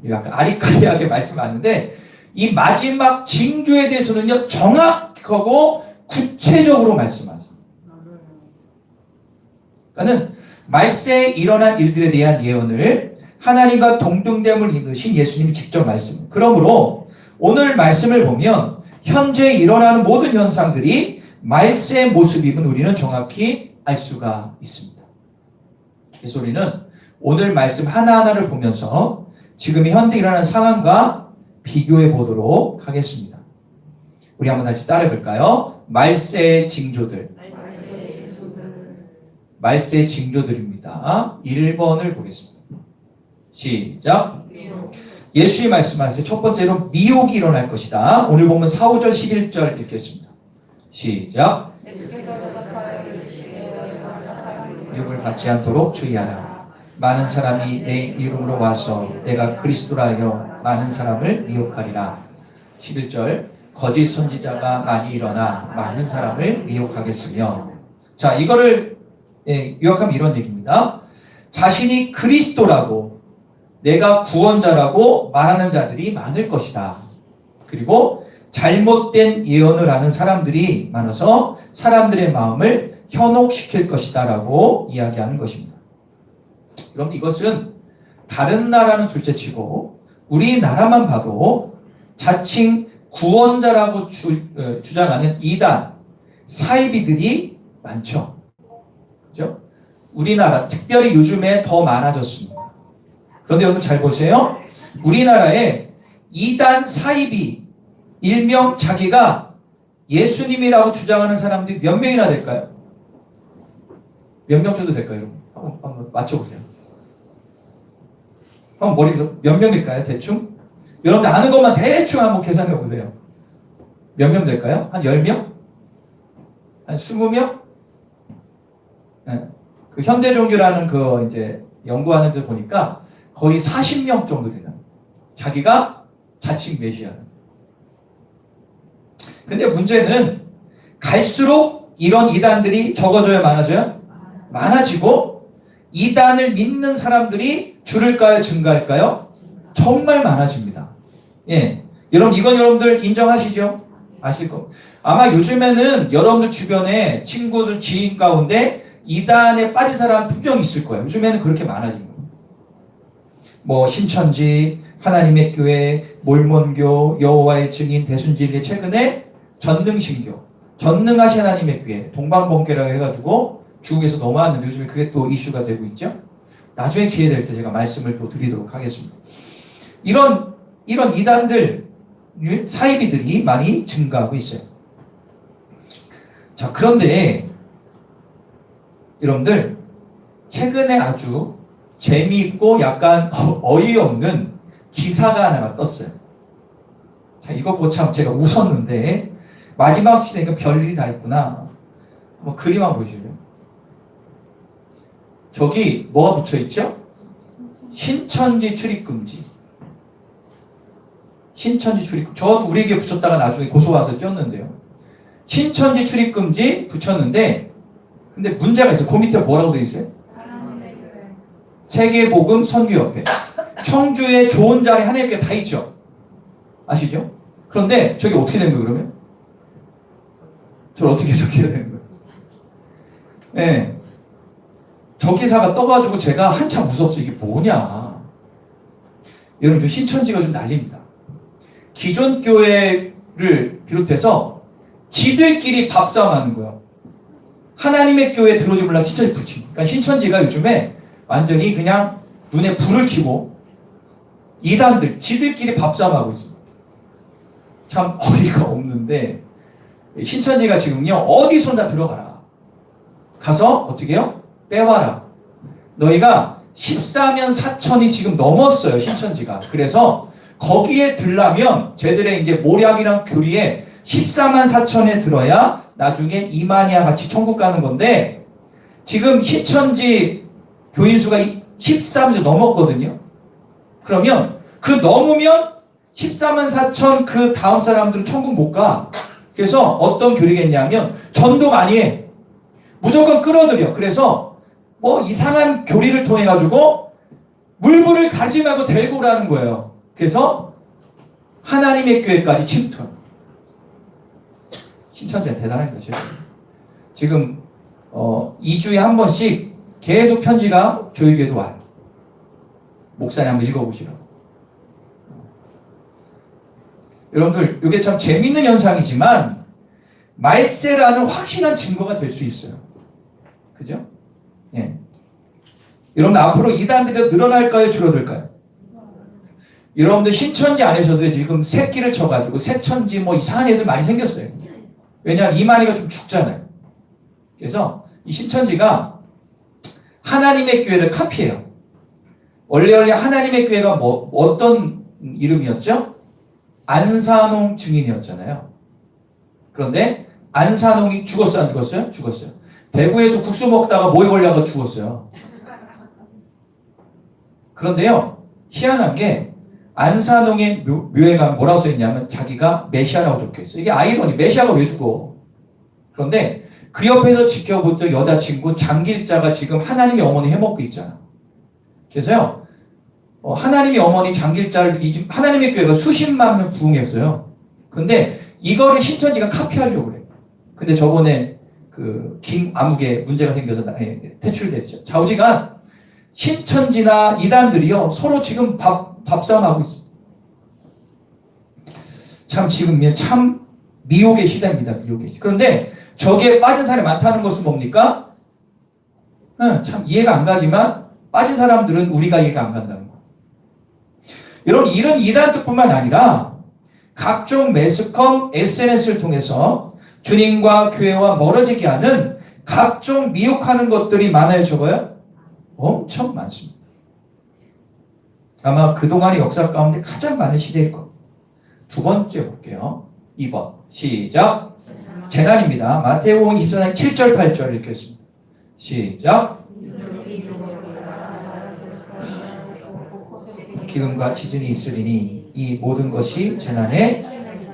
약간 아리까리하게 말씀하는데 이 마지막 징조에 대해서는요 정확하고 구체적으로 말씀하세요. 그러니까는 말세에 일어날 일들에 대한 예언을 하나님과 동등됨을 이루신 예수님이 직접 말씀. 그러므로 오늘 말씀을 보면 현재 일어나는 모든 현상들이 말세의 모습임은 우리는 정확히 알 수가 있습니다. 그래서 우리는 오늘 말씀 하나하나를 보면서 지금 현대 일어나는 상황과 비교해 보도록 하겠습니다. 우리 한번 다시 따라해 볼까요? 말세의 징조들. 말세의 징조들입니다. 1번을 보겠습니다. 시작. 예수님이 말씀하세요. 첫 번째로 미혹이 일어날 것이다. 오늘 보면 4, 5절, 11절 읽겠습니다. 시작. 미혹을 받지 않도록 주의하라. 많은 사람이 내 이름으로 와서 내가 그리스도라 하여 많은 사람을 미혹하리라. 11절. 거짓 선지자가 많이 일어나 많은 사람을 미혹하겠으며. 자, 이거를 요약하면 이런 얘기입니다. 자신이 그리스도라고 내가 구원자라고 말하는 자들이 많을 것이다. 그리고 잘못된 예언을 하는 사람들이 많아서 사람들의 마음을 현혹시킬 것이다 라고 이야기하는 것입니다. 그럼 이것은 다른 나라는 둘째치고 우리나라만 봐도 자칭 구원자라고 주장하는 이단 사이비들이 많죠. 그죠? 우리나라 특별히 요즘에 더 많아졌습니다. 그런데 여러분 잘 보세요. 우리나라에 이단 사이비 일명 자기가 예수님이라고 주장하는 사람들이 몇 명이나 될까요? 몇 명 정도 될까요? 여러분? 한번 맞춰보세요. 한번 머리에서 몇 명일까요? 대충? 여러분들 아는 것만 대충 한번 계산해 보세요. 몇 명 될까요? 한 10명? 한 20명? 네. 그 현대종교라는 그 이제 연구하는 데 보니까 거의 40명 정도 되는 자기가 자칭 메시아는. 근데 문제는 갈수록 이런 이단들이 적어져야 많아져요? 많아지고 이단을 믿는 사람들이 줄을까요? 증가할까요? 정말 많아집니다. 예, 여러분 이건 여러분들 인정하시죠? 아실 거. 아마 요즘에는 여러분들 주변에 친구들 지인 가운데 이단에 빠진 사람 분명 있을 거예요. 요즘에는 그렇게 많아진 거예요. 뭐 신천지, 하나님의 교회, 몰몬교, 여호와의 증인, 대순진리, 최근에 전능신교, 전능하신 하나님의 교회, 동방번개라고 해가지고 중국에서 넘어왔는데 요즘에 그게 또 이슈가 되고 있죠. 나중에 기회 될 때 제가 말씀을 또 드리도록 하겠습니다. 이런 이단들 사이비들이 많이 증가하고 있어요. 자, 그런데 여러분들 최근에 아주 재미있고 약간 어이없는 기사가 하나가 떴어요. 자, 이거 보고 참 제가 웃었는데 마지막 시대니까 별일이 다 있구나. 한번 그림 한번 보시죠. 저기 뭐가 붙여있죠? 신천지 출입금지. 신천지 출입금지. 저도 우리에게 붙였다가 나중에 고소와서 띄었는데요. 신천지 출입금지 붙였는데 근데 문제가 있어요. 그 밑에 뭐라고 되어 있어요? 세계복음 선교협회. 청주에 좋은 자리 하나의 교회 다 있죠? 아시죠? 그런데 저게 어떻게 된 거예요, 그러면? 저를 어떻게 해석해야 되는 거예요? 네. 저 기사가 떠가지고 제가 한참 무섭어요. 이게 뭐냐. 여러분, 신천지가 좀 난립니다. 기존 교회를 비롯해서 지들끼리 밥싸움하는 거예요. 하나님의 교회에 들어오지 몰라 신천지 붙이고. 그러니까 신천지가 요즘에 완전히 그냥 눈에 불을 켜고 이단들, 지들끼리 밥싸움하고 있습니다. 참 어이가 없는데 신천지가 지금요 어디선 다 들어가라. 가서 어떻게 해요? 빼와라. 너희가 14만 4천이 지금 넘었어요, 신천지가. 그래서 거기에 들라면 쟤들의 이제 모략이랑 교리에 14만 4천에 들어야 나중에 이만희와 같이 천국 가는 건데 지금 신천지 교인 수가 14만 넘었거든요. 그러면 그 넘으면 14만 4천 그 다음 사람들은 천국 못 가. 그래서 어떤 교리겠냐면 전도 많이 해. 무조건 끌어들여. 그래서 뭐 이상한 교리를 통해 가지고 물불을 가지 말고 데리고 오라는 거예요. 그래서 하나님의 교회까지 침투. 신천지가 대단한 것이죠. 지금 2주에 한 번씩 계속 편지가 조이교회도 와요. 목사님 한번 읽어보시라고. 여러분들 이게 참 재미있는 현상이지만 말세라는 확실한 증거가 될 수 있어요. 그죠? 예. 여러분 앞으로 이단들이 늘어날까요? 줄어들까요? 여러분들 신천지 안에서도 지금 새끼를 쳐가지고 새천지 뭐 이상한 애들 많이 생겼어요. 왜냐하면 이만희가 좀 죽잖아요. 그래서 이 신천지가 하나님의 교회를 카피해요. 원래 하나님의 교회가 어떤 이름이었죠? 안산홍 증인이었잖아요. 그런데 안산홍이 죽었어요? 안 죽었어요? 죽었어요. 대구에서 국수 먹다가 모에 걸려서 죽었어요. 그런데요, 희한한 게 안산홍의 묘에 가면 뭐라고 써있냐면 자기가 메시아라고 적혀있어요. 이게 아이러니, 메시아가 왜 죽어? 그런데 그 옆에서 지켜보던 여자친구 장길자가 지금 하나님의 어머니 해먹고 있잖아. 그래서요, 하나님의 어머니 장길자를 하나님의 교회가 수십만 명 부흥했어요. 근데 이거를 신천지가 카피하려고 그래요. 근데 저번에 그 김아무개 문제가 생겨서 퇴출됐죠. 좌우지간 신천지나 이단들이요 서로 지금 밥싸움하고 있어요. 참 지금 참 미혹의 시대입니다. 미혹의 시대. 그런데 저기에 빠진 사람이 많다는 것은 뭡니까? 참 이해가 안 가지만 빠진 사람들은 우리가 이해가 안 간다는 거예요. 여러분 이런 이단들뿐만 아니라 각종 매스컴, SNS를 통해서 주님과 교회와 멀어지게 하는 각종 미혹하는 것들이 많아요, 적어요? 엄청 많습니다. 아마 그동안의 역사 가운데 가장 많은 시대일 겁니다. 두 번째 볼게요. 2번 시작. 재난입니다. 마태복음 24장 7절 8절 읽겠습니다. 시작. 기근과 지진이 있으리니 이 모든 것이 재난의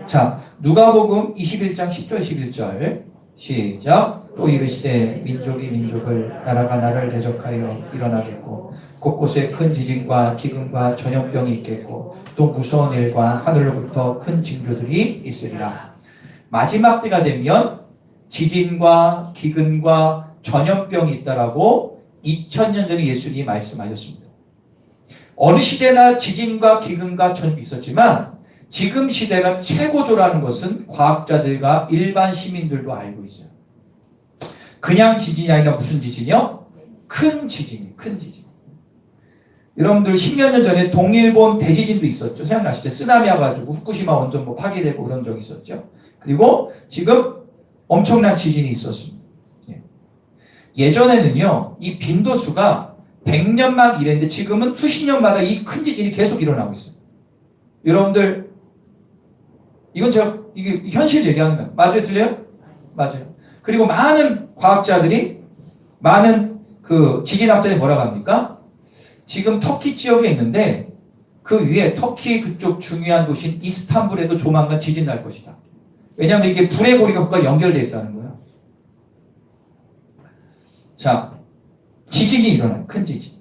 자 누가복음 21장 10절 11절 시작. 또 이르시되 민족이 민족을 나라가 나라를 대적하여 일어나겠고 곳곳에 큰 지진과 기근과 전염병이 있겠고 또 무서운 일과 하늘로부터 큰 징조들이 있으리라. 마지막 때가 되면 지진과 기근과 전염병이 있다라고 2000년 전에 예수님이 말씀하셨습니다. 어느 시대나 지진과 기근과 전염이 있었지만 지금 시대가 최고조라는 것은 과학자들과 일반 시민들도 알고 있어요. 그냥 지진이 아니라 무슨 지진이요? 큰 지진이에요. 큰 지진. 여러분들 10몇 년 전에 동일본 대지진도 있었죠. 생각나시죠? 쓰나미 와가지고 후쿠시마 원전 뭐 파괴되고 그런 적이 있었죠. 그리고 지금 엄청난 지진이 있었습니다. 예전에는요, 이 빈도수가 100년만 이랬는데 지금은 수십 년마다 이 큰 지진이 계속 일어나고 있어요. 여러분들, 이건 제가, 이게 현실 얘기하는 거예요. 맞아요? 틀려요? 맞아요. 그리고 많은 과학자들이, 많은 그 지진학자들이 뭐라고 합니까? 지금 터키 지역에 있는데 그 위에 터키 그쪽 중요한 도시인 이스탄불에도 조만간 지진 날 것이다. 왜냐하면 이게 불의 고리가 연결되어 있다는 거예요. 자, 지진이 일어나요. 큰 지진.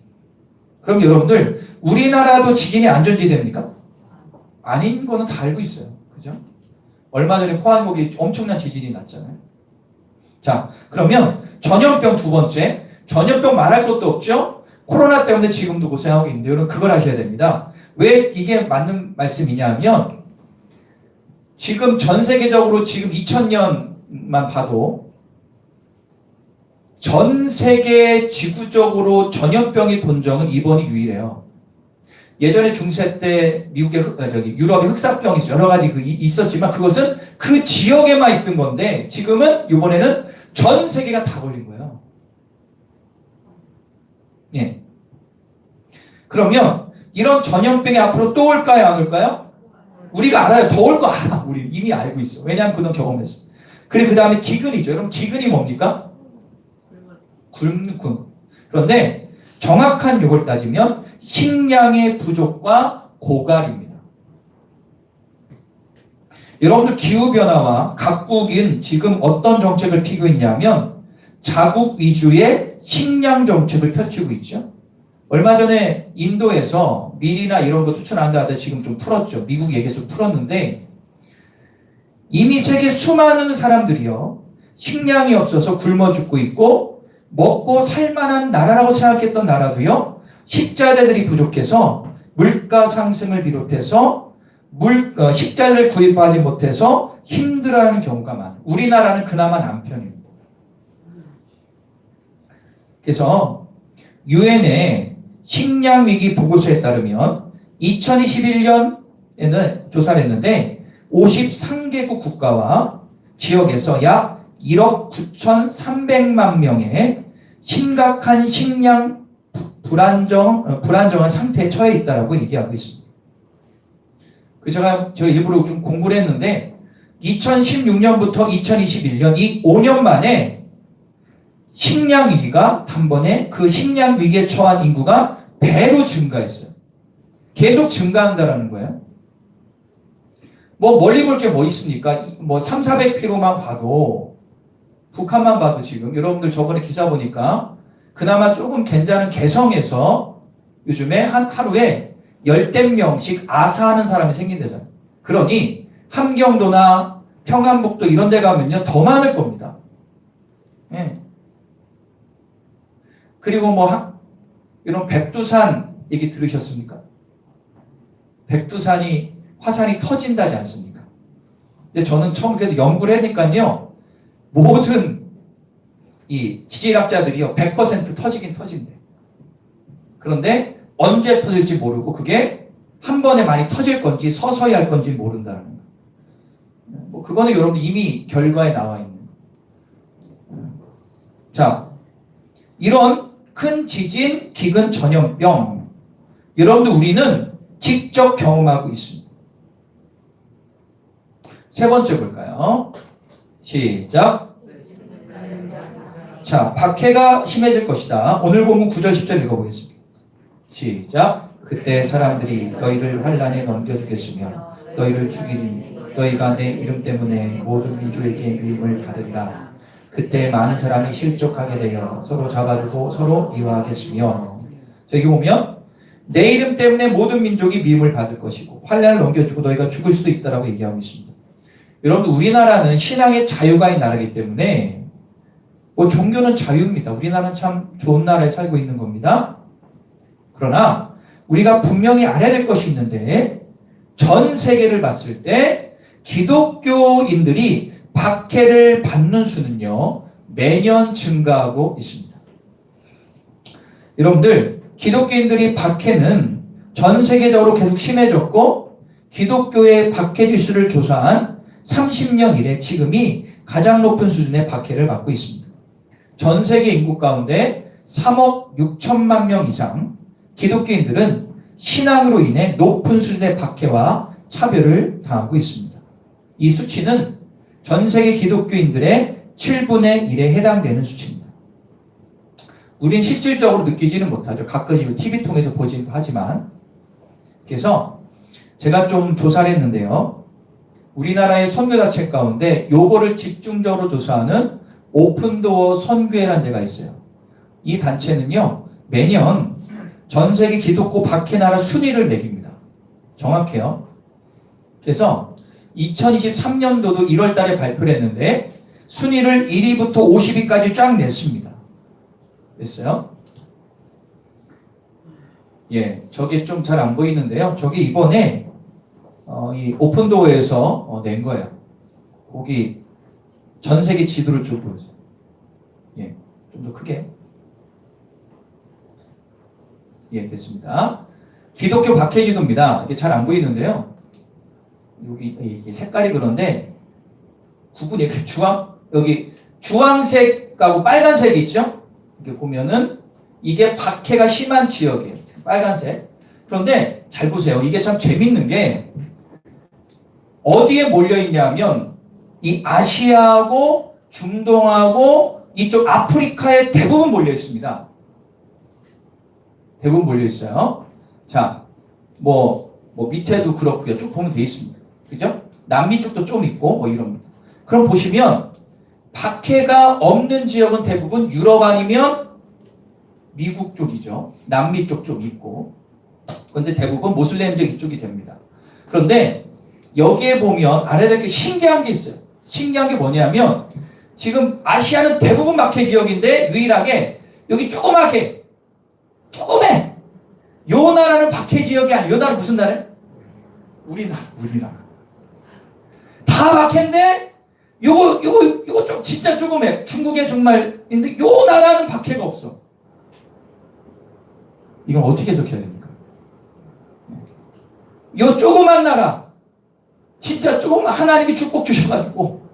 그럼 여러분들 우리나라도 지진이 안전지대입니까? 아닌 거는 다 알고 있어요. 그죠? 얼마 전에 포항역에 엄청난 지진이 났잖아요. 자, 그러면 전염병 두 번째. 전염병 말할 것도 없죠? 코로나 때문에 지금도 고생하고 있는데 여러분 그걸 아셔야 됩니다. 왜 이게 맞는 말씀이냐 하면 지금 전 세계적으로 지금 2000년만 봐도 전 세계 지구적으로 전염병이 돈 적은 이번이 유일해요. 예전에 중세 때 미국의 유럽의 흑사병이 있어요. 여러 가지 있었지만 그것은 그 지역에만 있던 건데 지금은 이번에는 전 세계가 다 걸린 거예요. 예. 그러면 이런 전염병이 앞으로 또 올까요? 안 올까요? 우리가 알아요. 더 올 거 알아. 우리 이미 알고 있어. 왜냐하면 그런 경험했어. 그리고 그 다음에 기근이죠. 여러분 기근이 뭡니까? 굶는. 그런데 정확한 요걸 따지면 식량의 부족과 고갈입니다. 여러분들 기후변화와 각국인 지금 어떤 정책을 피고 있냐면 자국 위주의 식량 정책을 펼치고 있죠. 얼마 전에 인도에서 밀이나 이런 거 수출한다 하다 지금 좀 풀었죠. 미국 얘기해서 풀었는데 이미 세계 수많은 사람들이요. 식량이 없어서 굶어 죽고 있고 먹고 살만한 나라라고 생각했던 나라도요. 식자재들이 부족해서 물가 상승을 비롯해서 식자재를 구입하지 못해서 힘들어하는 경우가 많아요. 우리나라는 그나마 남편입니다. 그래서 유엔의 식량위기 보고서에 따르면 2021년에는 조사를 했는데 53개국 국가와 지역에서 약 1억 9,300만 명의 심각한 식량 불안정한 상태에 처해 있다고 얘기하고 있습니다. 제가 일부러 좀 공부를 했는데 2016년부터 2021년 이 5년 만에 식량 위기가 단번에 그 식량 위기에 처한 인구가 배로 증가했어요. 계속 증가한다라는 거예요. 뭐 멀리 볼 게 뭐 있습니까? 뭐 3,400km만 봐도 북한만 봐도 지금 여러분들 저번에 기사 보니까 그나마 조금 괜찮은 개성에서 요즘에 하루에 10대 명씩 아사하는 사람이 생긴대잖아요. 그러니 함경도나 평안북도 이런 데 가면요 더 많을 겁니다. 예. 그리고 이런 백두산 얘기 들으셨습니까? 백두산이 화산이 터진다지 않습니까? 근데 저는 처음 그래도 연구를 하니까요 모든 이 지질학자들이요 100% 터지긴 터진대. 그런데 언제 터질지 모르고 그게 한 번에 많이 터질 건지 서서히 할 건지 모른다는 거예요. 그거는 여러분 이미 결과에 나와 있는 거예요. 자, 이런 큰 지진, 기근, 전염병 여러분들 우리는 직접 경험하고 있습니다. 세 번째 볼까요? 시작. 자, 박해가 심해질 것이다. 오늘 본문 9절 10절 읽어보겠습니다. 시작. 그때 사람들이 너희를 환난에 넘겨주겠으며 너희를 죽이리니 너희가 내 이름 때문에 모든 민족에게 미움을 받으리라. 그때 많은 사람이 실족하게 되어 서로 잡아두고 서로 미워하겠으며. 자, 여기 보면 내 이름 때문에 모든 민족이 미움을 받을 것이고 환난을 넘겨주고 너희가 죽을 수도 있다라고 얘기하고 있습니다. 여러분 우리나라는 신앙의 자유가 있는 나라이기 때문에 종교는 자유입니다. 우리나라는 참 좋은 나라에 살고 있는 겁니다. 그러나 우리가 분명히 알아야 될 것이 있는데 전 세계를 봤을 때 기독교인들이 박해를 받는 수는요 매년 증가하고 있습니다. 여러분들 기독교인들이 박해는 전 세계적으로 계속 심해졌고 기독교의 박해 지수를 조사한 30년 이래 지금이 가장 높은 수준의 박해를 받고 있습니다. 전 세계 인구 가운데 3억 6천만 명 이상 기독교인들은 신앙으로 인해 높은 수준의 박해와 차별을 당하고 있습니다. 이 수치는 전 세계 기독교인들의 7분의 1에 해당되는 수치입니다. 우린 실질적으로 느끼지는 못하죠. 가끔 TV 통해서 보긴 하지만. 그래서 제가 좀 조사를 했는데요. 우리나라의 선교자 책 가운데 요거를 집중적으로 조사하는 오픈도어 선교회라는 데가 있어요. 이 단체는요 매년 전 세계 기독교 박해 나라 순위를 매깁니다. 정확해요. 그래서 2023년도도 1월 달에 발표를 했는데 순위를 1위부터 50위까지 쫙 냈습니다. 됐어요? 예, 저게 좀 잘 안 보이는데요. 저게 이번에 이 오픈도어에서 낸 거예요. 거기 전 세계 지도를 좀 보여주세요. 예, 좀 더 크게. 예, 됐습니다. 기독교 박해 지도입니다. 이게 잘 안 보이는데요. 여기 색깔이 그런데 구분이 여기 주황색하고 빨간색이 있죠? 이렇게 보면은 이게 박해가 심한 지역이에요. 빨간색. 그런데 잘 보세요. 이게 참 재밌는 게 어디에 몰려 있냐면 이 아시아하고 중동하고 이쪽 아프리카에 대부분 몰려 있습니다. 대부분 몰려 있어요. 자, 밑에도 그렇고요. 쭉 보면 돼 있습니다. 그죠? 남미 쪽도 좀 있고 이런. 그럼 보시면 박해가 없는 지역은 대부분 유럽 아니면 미국 쪽이죠. 남미 쪽 좀 있고. 그런데 대부분 모슬렘적 이쪽이 됩니다. 그런데 여기에 보면 알아야 될 게 신기한 게 있어요. 신기한 게 뭐냐면 지금 아시아는 대부분 박해 지역인데 유일하게 여기 조그맣게 조그매 요 나라는 박해 지역이 아니에요. 요 나라 무슨 나라예요? 우리나라. 다 박해인데 요거 좀 진짜 조그매. 중국의 정말인데 요 나라는 박해가 없어. 이건 어떻게 해석해야 됩니까? 요 조그만 나라 진짜 조그만 하나님이 축복 주셔가지고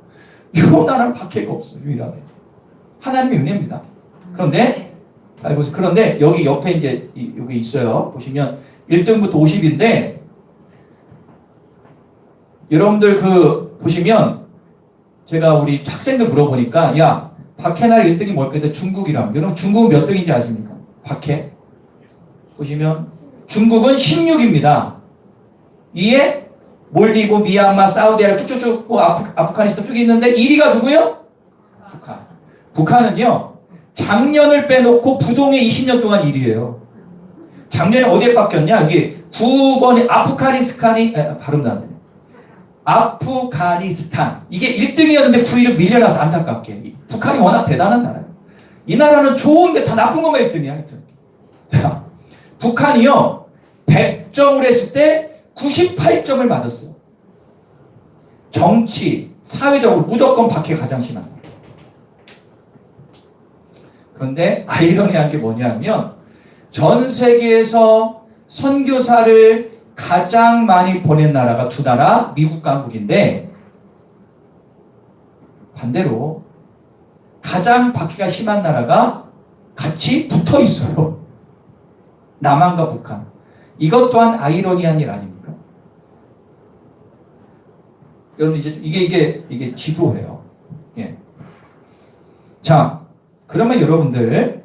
요 나라는 박해가 없어. 유일하게 하나님의 은혜입니다. 그런데 여기 옆에 이제 여기 있어요. 보시면 1등부터 50인데 여러분들 보시면 제가 우리 학생들 물어보니까 야 박해나라 1등이 뭘까 했는데 중국이라면 여러분 중국은 몇 등인지 아십니까? 박해 보시면 중국은 16입니다. 이에 몰디브, 미얀마, 사우디아라비아 쭉쭉쭉 아프가니스탄 쭉 있는데 1위가 누구요? 북한은요 작년을 빼놓고 부동의 20년 동안 1위예요. 작년에 어디에 바뀌었냐? 이게 9번이 아프가니스탄 이게 1등이었는데 9위로 밀려나서 안타깝게. 북한이 워낙 대단한 나라예요. 이 나라는 좋은 게 다 나쁜 것만 1등이야. 하여튼 자, 북한이요 100점을 했을 때 98점을 맞았어요. 정치, 사회적으로 무조건 박해가 가장 심한 거예요. 그런데 아이러니한 게 뭐냐면 전 세계에서 선교사를 가장 많이 보낸 나라가 두 나라, 미국과 한국인데 반대로 가장 박해가 심한 나라가 같이 붙어 있어요. 남한과 북한. 이것 또한 아이러니한 일 아닙니까? 여러분 이제 이게 지도예요. 예. 자, 그러면 여러분들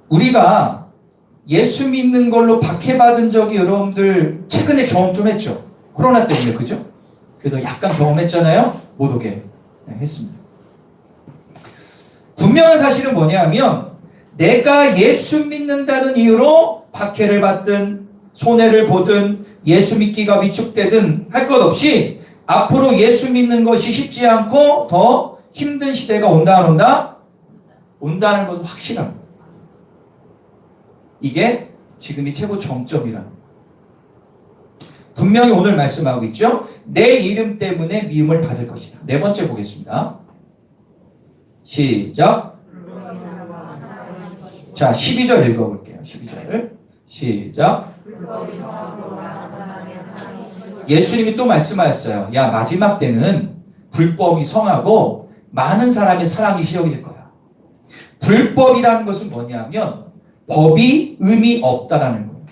우리가 예수 믿는 걸로 박해받은 적이 여러분들 최근에 경험 좀 했죠. 코로나 때문에 그죠? 그래서 약간 경험했잖아요. 못 오게 했습니다. 분명한 사실은 뭐냐면 내가 예수 믿는다는 이유로 박해를 받든 손해를 보든 예수 믿기가 위축되든 할 것 없이 앞으로 예수 믿는 것이 쉽지 않고 더 힘든 시대가 온다 안 온다? 온다는 것은 확실합니다. 이게 지금이 최고 정점이라는 거예요. 분명히 오늘 말씀하고 있죠. 내 이름 때문에 미움을 받을 것이다. 네 번째 보겠습니다. 시작. 자, 12절 읽어볼게요. 12절을 시작. 예수님이 또 말씀하셨어요. 야, 마지막 때는 불법이 성하고 많은 사람의 사랑이 시작될 거야. 불법이라는 것은 뭐냐면 법이 의미 없다라는 거예요.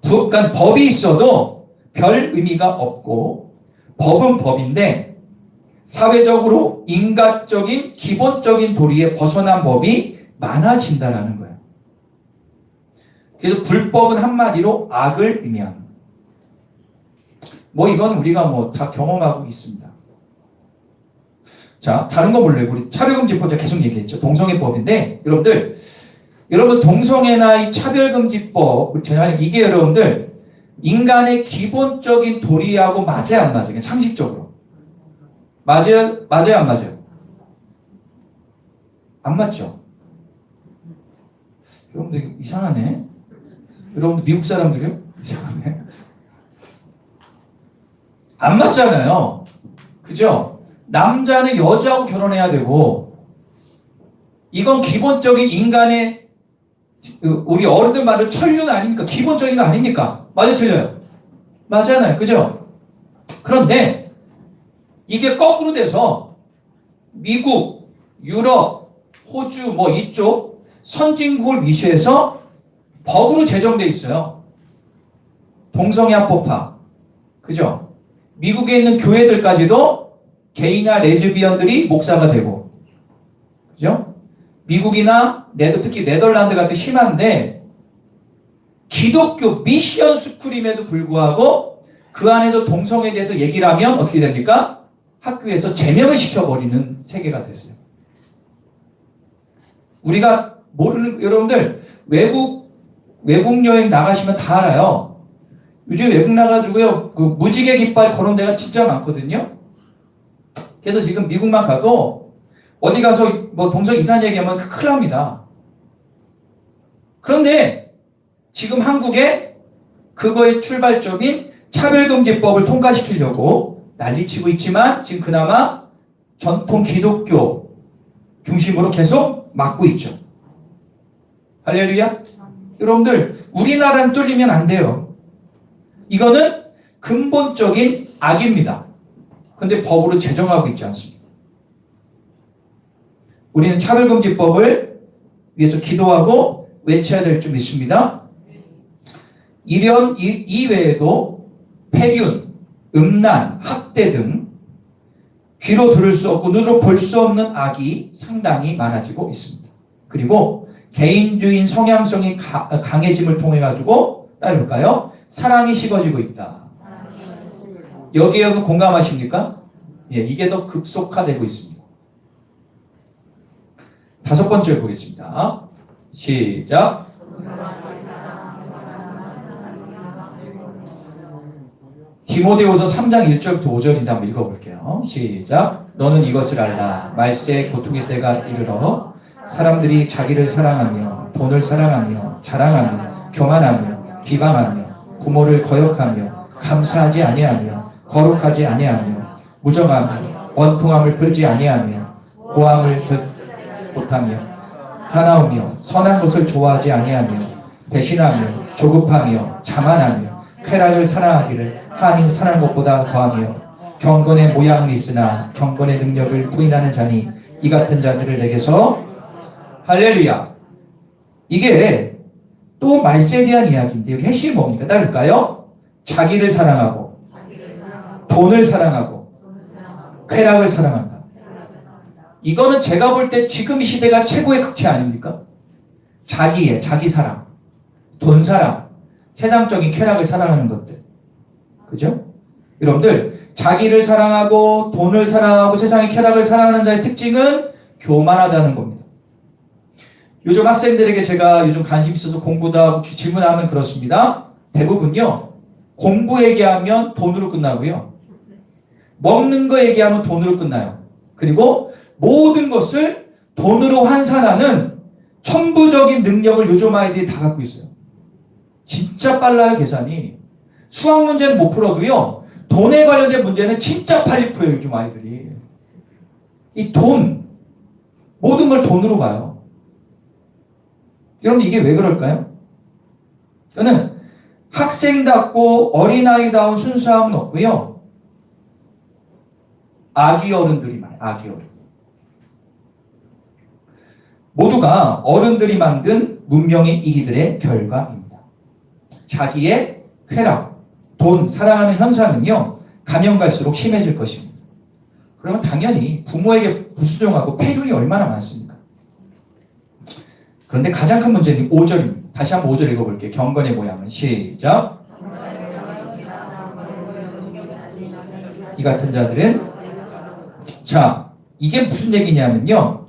그러니까 법이 있어도 별 의미가 없고 법은 법인데 사회적으로 인간적인 기본적인 도리에 벗어난 법이 많아진다라는 거예요. 그래서 불법은 한마디로 악을 의미합니다. 이건 우리가 다 경험하고 있습니다. 자, 다른 거 몰라요. 우리 차별금지법 제가 계속 얘기했죠. 동성애법인데 여러분 동성애나 이 차별금지법 이게 여러분들 인간의 기본적인 도리하고 맞아요, 안 맞아요? 상식적으로 맞아요, 안 맞아요? 안 맞죠? 여러분들 이상하네. 여러분들 미국 사람들이요? 이상하네. 안 맞잖아요. 그죠? 남자는 여자하고 결혼해야 되고 이건 기본적인 인간의 우리 어른들 말은 천륜 아닙니까? 기본적인 거 아닙니까? 맞아요, 틀려요? 맞잖아요. 그죠? 그런데 이게 거꾸로 돼서 미국, 유럽, 호주 이쪽 선진국을 위시해서 법으로 제정돼 있어요. 동성애 합법화. 그죠? 미국에 있는 교회들까지도 게이나 레즈비언들이 목사가 되고, 그죠? 미국이나 특히 네덜란드 같은 심한데 기독교 미션 스쿨임에도 불구하고 그 안에서 동성애에 대해서 얘기를 하면 어떻게 됩니까? 학교에서 제명을 시켜버리는 세계가 됐어요. 우리가 모르는, 여러분들 외국 여행 나가시면 다 알아요. 요즘 외국 나가지고요, 그 무지개 깃발 거는 데가 진짜 많거든요. 그래서 지금 미국만 가도 어디 가서 뭐 동서 이산 얘기하면 큰일 납니다. 그런데 지금 한국에 그거의 출발점인 차별금지법을 통과시키려고 난리치고 있지만 지금 그나마 전통 기독교 중심으로 계속 막고 있죠. 할렐루야. 여러분들 우리나라는 뚫리면 안 돼요. 이거는 근본적인 악입니다. 근데 법으로 제정하고 있지 않습니다. 우리는 차별금지법을 위해서 기도하고 외쳐야 될 점 있습니다. 이런 이외에도 폐균, 음란, 학대 등 귀로 들을 수 없고 눈으로 볼 수 없는 악이 상당히 많아지고 있습니다. 그리고 개인주의인 성향성이 강해짐을 통해 가지고 따를까요? 사랑이 식어지고 있다. 여기에 공감하십니까? 예, 이게 더 급속화되고 있습니다. 5번째 보겠습니다. 시작. 디모데후서 3장 1절부터 5절인데 한번 읽어볼게요. 시작. 너는 이것을 알라. 말세의 고통의 때가 이르러 사람들이 자기를 사랑하며 돈을 사랑하며 자랑하며 교만하며 비방하며 부모를 거역하며 감사하지 아니하며 거룩하지 아니하며 무정하며 원통함을 풀지 아니하며 고함을 못하며 가나우며 선한 것을 좋아하지 아니하며 배신하며 조급하며 자만하며 쾌락을 사랑하기를 하나님 사랑하는 것보다 더하며 경건의 모양이 있으나 경건의 능력을 부인하는 자니 이 같은 자들을 내게서 할렐루야. 이게 또 말세에 대한 이야기인데 여기 핵심이 뭡니까? 따를까요? 자기를 사랑하고 돈을 사랑하고 쾌락을 사랑한다. 이거는 제가 볼 때 지금 이 시대가 최고의 극치 아닙니까? 자기 사랑, 돈 사랑, 세상적인 쾌락을 사랑하는 것들. 그죠? 여러분들, 자기를 사랑하고 돈을 사랑하고 세상의 쾌락을 사랑하는 자의 특징은 교만하다는 겁니다. 요즘 학생들에게 제가 요즘 관심 있어서 공부도 하고 질문하면 그렇습니다. 대부분요, 공부 얘기하면 돈으로 끝나고요. 먹는 거 얘기하면 돈으로 끝나요. 그리고 모든 것을 돈으로 환산하는 천부적인 능력을 요즘 아이들이 다 갖고 있어요. 진짜 빨라요, 계산이. 수학 문제는 못 풀어도요, 돈에 관련된 문제는 진짜 빨리 풀어요, 요즘 아이들이. 이 돈, 모든 걸 돈으로 봐요. 여러분, 이게 왜 그럴까요? 저는 학생답고 어린아이다운 순수함은 없고요, 아기 어른들이 많아요, 아기 어른. 모두가 어른들이 만든 문명의 이기들의 결과입니다. 자기의 쾌락, 돈, 사랑하는 현상은요, 가면 갈수록 심해질 것입니다. 그러면 당연히 부모에게 불순종하고 폐륜이 얼마나 많습니까? 그런데 가장 큰 문제는 5절입니다. 다시 한번 5절 읽어볼게요. 경건의 모양은 시작. 이 같은 자들은, 자, 이게 무슨 얘기냐면요,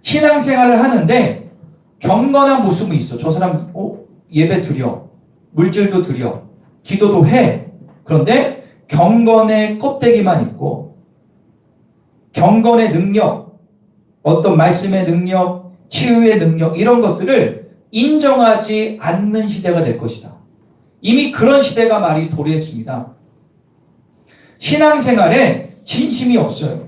신앙생활을 하는데 경건한 모습이 있어. 저 사람 예배 드려, 물질도 드려, 기도도 해. 그런데 경건의 껍데기만 있고 경건의 능력, 어떤 말씀의 능력, 치유의 능력, 이런 것들을 인정하지 않는 시대가 될 것이다. 이미 그런 시대가 말이 도래했습니다. 신앙생활에 진심이 없어요.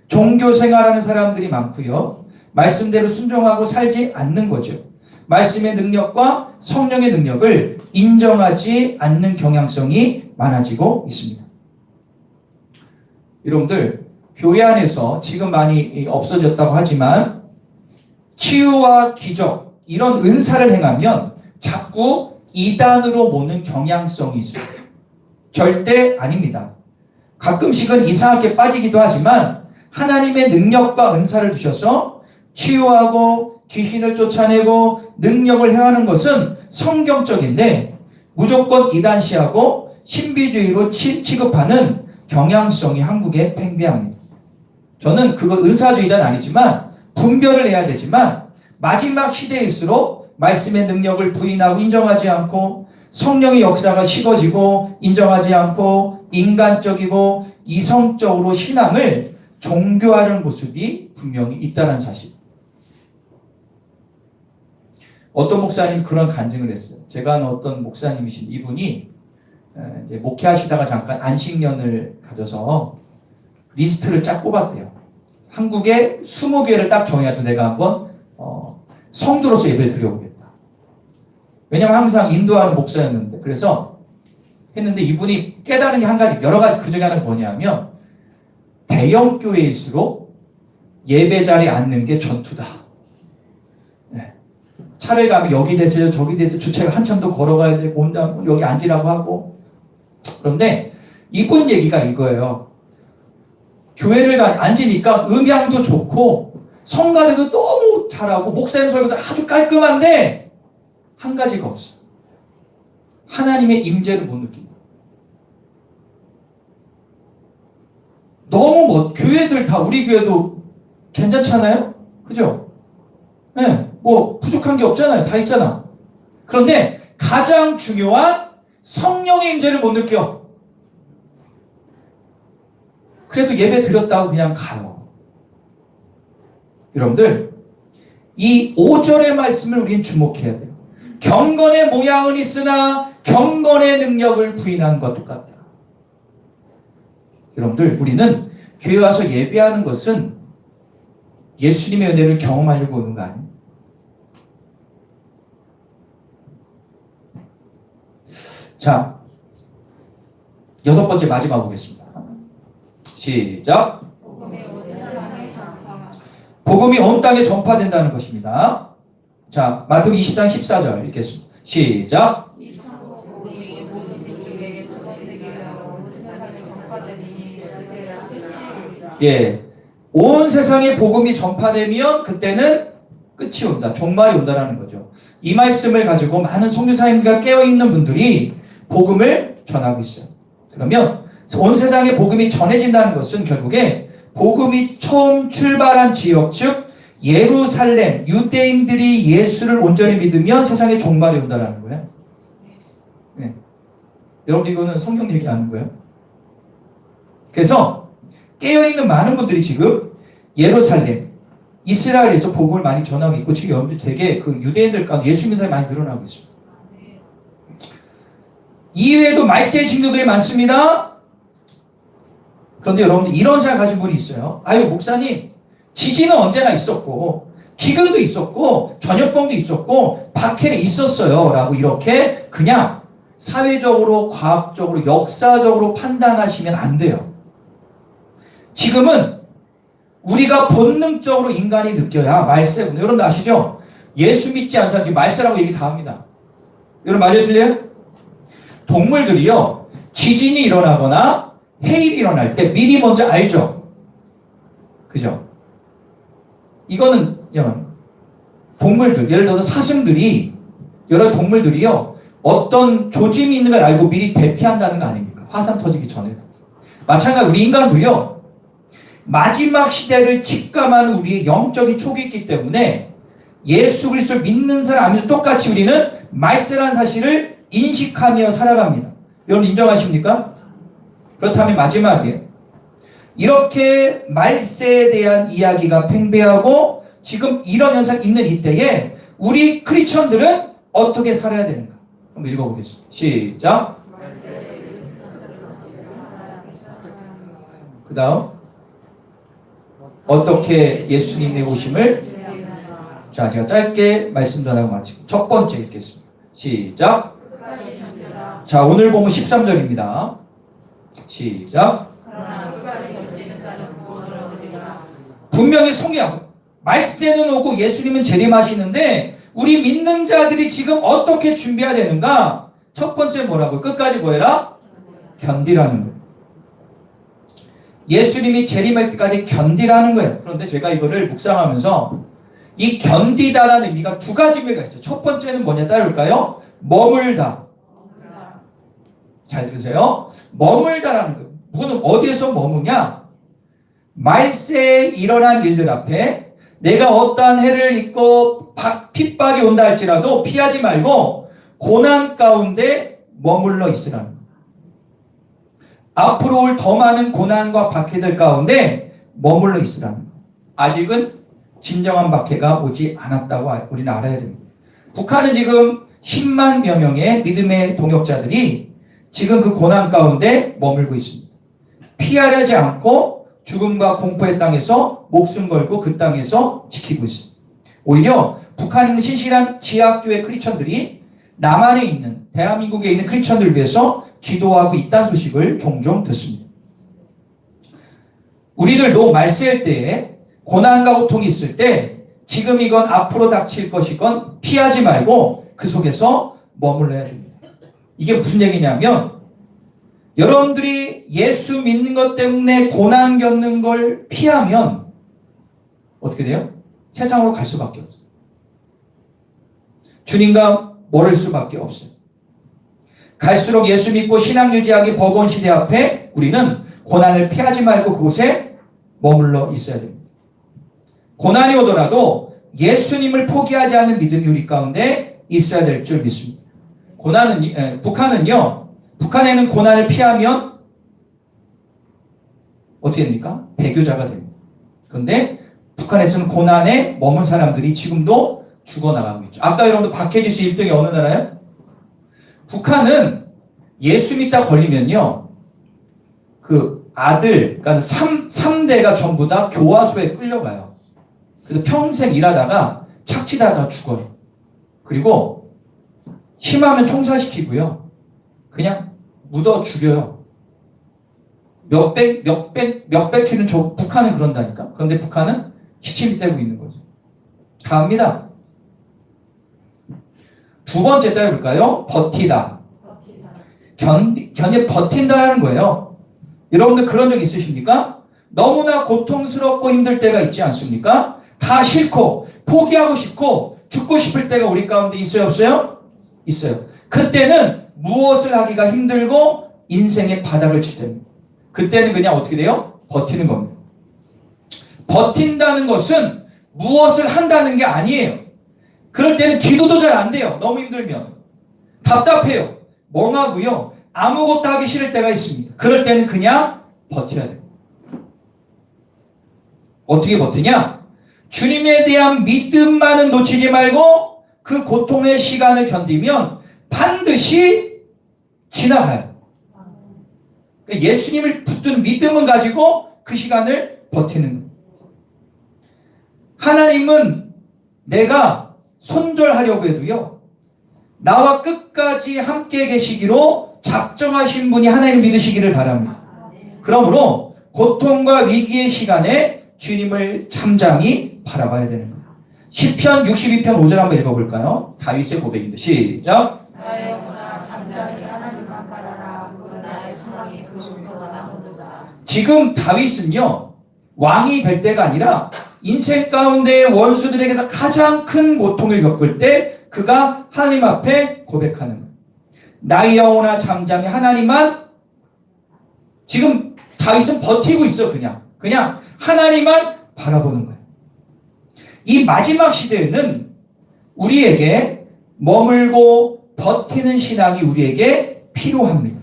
종교생활하는 사람들이 많고요, 말씀대로 순종하고 살지 않는 거죠. 말씀의 능력과 성령의 능력을 인정하지 않는 경향성이 많아지고 있습니다. 여러분들, 교회 안에서 지금 많이 없어졌다고 하지만 치유와 기적, 이런 은사를 행하면 자꾸 이단으로 모는 경향성이 있어요. 절대 아닙니다. 가끔씩은 이상하게 빠지기도 하지만 하나님의 능력과 은사를 주셔서 치유하고 귀신을 쫓아내고 능력을 행하는 것은 성경적인데 무조건 이단시하고 신비주의로 취급하는 경향성이 한국에 팽배합니다. 저는 그거 은사주의자는 아니지만 분별을 해야 되지만 마지막 시대일수록 말씀의 능력을 부인하고 인정하지 않고 성령의 역사가 식어지고 인정하지 않고 인간적이고 이성적으로 신앙을 종교하는 모습이 분명히 있다는 사실. 어떤 목사님이 그런 간증을 했어요. 제가 아는 어떤 목사님이신 이분이 이제 목회하시다가 잠깐 안식년을 가져서 리스트를 쫙 뽑았대요. 한국에 20개를 딱 정해가지고 내가 한번 성도로서 예배를 드려보겠다. 왜냐면 항상 인도하는 목사였는데 그래서 했는데 이분이 깨달은 게 한 가지, 여러 가지 그 중에 하나가 뭐냐면 대형 교회일수록 예배 자리에 앉는 게 전투다. 네. 차를 가면 여기 대세요 저기 대세요 주차를 한참 더 걸어가야 되고 온다면 여기 앉으라고 하고. 그런데 이분 얘기가 이거예요. 교회를 앉으니까 음향도 좋고 성가대도 너무 잘하고 목사님 설교도 아주 깔끔한데 한 가지가 없어요. 하나님의 임재를 못 느낀다. 너무 교회들 다 우리 교회도 괜찮잖아요? 그죠? 네, 뭐 부족한 게 없잖아요. 다 있잖아. 그런데 가장 중요한 성령의 임재를 못 느껴. 그래도 예배 드렸다고 그냥 가요. 여러분들, 이 5절의 말씀을 우리는 주목해야 돼요. 경건의 모양은 있으나 경건의 능력을 부인하는 것과 똑같다. 여러분들, 우리는 교회 와서 예배하는 것은 예수님의 은혜를 경험하려고 오는 거 아니에요? 자, 6번째 마지막 보겠습니다. 시작. 복음이 온 땅에 전파된다는 것입니다. 자, 마태복음 24장 14절 읽겠습니다. 시작. 예, 온 세상에 복음이 전파되면 그때는 끝이 온다. 종말이 온다라는 거죠. 이 말씀을 가지고 많은 선교사님들과 깨어있는 분들이 복음을 전하고 있어요. 그러면 온 세상에 복음이 전해진다는 것은 결국에 복음이 처음 출발한 지역, 즉 예루살렘, 유대인들이 예수를 온전히 믿으면 세상에 종말이 온다는 거예요. 네. 여러분 이거는 성경 얘기하는 거예요. 그래서 깨어있는 많은 분들이 지금 예루살렘, 이스라엘에서 복음을 많이 전하고 있고 지금 여러분들 되게 그 유대인들 가운데 예수 믿는 사람이 많이 늘어나고 있습니다. 이외에도 말세의 징조들이 많습니다. 그런데 여러분들 이런 생각 가진 분이 있어요. 아유 목사님, 지진은 언제나 있었고 기근도 있었고 전염병도 있었고 박해는 있었어요 라고 이렇게 그냥 사회적으로 과학적으로 역사적으로 판단하시면 안 돼요. 지금은 우리가 본능적으로 인간이 느껴야 말세구나. 여러분 아시죠? 예수 믿지 않는 사람들이 말세라고 얘기 다 합니다. 여러분 맞아요? 틀려요? 동물들이요, 지진이 일어나거나 해일이 일어날 때 미리 먼저 알죠? 그죠? 이거는 동물들, 예를 들어서 사슴들이, 여러 동물들이요, 어떤 조짐이 있는 걸 알고 미리 대피한다는 거 아닙니까? 화산 터지기 전에도. 마찬가지로 우리 인간도요, 마지막 시대를 직감하는 우리의 영적인 촉이 있기 때문에 예수 그리스도를 믿는 사람 아니면 똑같이 우리는 말세라는 사실을 인식하며 살아갑니다. 여러분 인정하십니까? 그렇다면 마지막에 이렇게 말세에 대한 이야기가 팽배하고 지금 이런 현상이 있는 이때에 우리 크리스천들은 어떻게 살아야 되는가? 한번 읽어보겠습니다. 시작. 그 다음 어떻게 예수님의 오심을, 자 제가 짧게 말씀 전하고 마치고 첫 번째 읽겠습니다. 시작. 자 오늘 보면 13절입니다. 시작. 분명히 송이하고 말세는 오고 예수님은 재림하시는데 우리 믿는 자들이 지금 어떻게 준비해야 되는가? 첫 번째 뭐라고? 끝까지 뭐해라? 견디라는 거예요. 예수님이 재림할 때까지 견디라는 거예요. 그런데 제가 이거를 묵상하면서 이 견디다라는 의미가 두 가지 의미가 있어요. 첫 번째는 뭐냐 따를까요? 머물다. 잘 들으세요. 머물다라는 거예요. 누구는 어디에서 머무냐? 말세에 일어난 일들 앞에 내가 어떠한 해를 입고 핍박이 온다 할지라도 피하지 말고 고난 가운데 머물러 있으라는 거예요. 앞으로 올 더 많은 고난과 박해들 가운데 머물러 있으라는 거예요. 아직은 진정한 박해가 오지 않았다고 우리는 알아야 됩니다. 북한은 지금 10만여 명의 믿음의 동역자들이 지금 그 고난 가운데 머물고 있습니다. 피하려지 않고 죽음과 공포의 땅에서 목숨 걸고 그 땅에서 지키고 있습니다. 오히려 북한에 있는 신실한 지하교회 크리스천들이 남한에 있는 대한민국에 있는 크리스천들을 위해서 기도하고 있다는 소식을 종종 듣습니다. 우리들도 말세일 때에 고난과 고통이 있을 때 지금이건 앞으로 닥칠 것이건 피하지 말고 그 속에서 머물러야 됩니다. 이게 무슨 얘기냐면 여러분들이 예수 믿는 것 때문에 고난 겪는 걸 피하면 어떻게 돼요? 세상으로 갈 수밖에 없어요. 주님과 멀을 수밖에 없어요. 갈수록 예수 믿고 신앙 유지하기 버거운 시대 앞에 우리는 고난을 피하지 말고 그곳에 머물러 있어야 됩니다. 고난이 오더라도 예수님을 포기하지 않는 믿음이 우리 가운데 있어야 될 줄 믿습니다. 북한에는 고난을 피하면 어떻게 됩니까? 배교자가 됩니다. 그런데 북한에서는 고난에 머문 사람들이 지금도 죽어나가고 있죠. 아까 여러분들 박해지수 1등이 어느 나라예요? 북한은 예수 믿다 걸리면요. 그 아들, 그러니까 3대가 전부 다 교화소에 끌려가요. 그래서 평생 일하다가 착취하다가 죽어요. 그리고 심하면 총살시키고요. 그냥 묻어 죽여요. 몇백 킬로는 북한은 그런다니까. 그런데 북한은 시침이 떼고 있는 거죠. 갑니다. 두 번째 따라볼까요? 버티다. 버틴다는 거예요. 여러분들 그런 적 있으십니까? 너무나 고통스럽고 힘들 때가 있지 않습니까? 다 싫고 포기하고 싶고 죽고 싶을 때가 우리 가운데 있어요, 없어요? 있어요. 그때는 무엇을 하기가 힘들고 인생의 바닥을 칠 때입니다. 그때는 그냥 어떻게 돼요? 버티는 겁니다. 버틴다는 것은 무엇을 한다는 게 아니에요. 그럴 때는 기도도 잘 안 돼요. 너무 힘들면. 답답해요. 멍하고요. 아무것도 하기 싫을 때가 있습니다. 그럴 때는 그냥 버텨야 돼요. 어떻게 버티냐? 주님에 대한 믿음만은 놓치지 말고 그 고통의 시간을 견디면 반드시 지나가요. 예수님을 붙드는 믿음을 가지고 그 시간을 버티는 거예요. 하나님은 내가 손절하려고 해도요. 나와 끝까지 함께 계시기로 작정하신 분이 하나님 믿으시기를 바랍니다. 그러므로 고통과 위기의 시간에 주님을 잠잠히 바라봐야 되는 거예요. 시편 62편 5절 한번 읽어볼까요? 다윗의 고백인데 시작. 나의 영혼아 잠잠히 하나님만 바라라. 그는 나의 소망이 그 정도가 나오도다. 지금 다윗은요. 왕이 될 때가 아니라 인생 가운데 원수들에게서 가장 큰 고통을 겪을 때 그가 하나님 앞에 고백하는 거예요. 나의 영혼아 잠잠히 하나님만. 지금 다윗은 버티고 있어. 그냥 하나님만 바라보는 거예요. 이 마지막 시대에는 우리에게 머물고 버티는 신앙이 우리에게 필요합니다.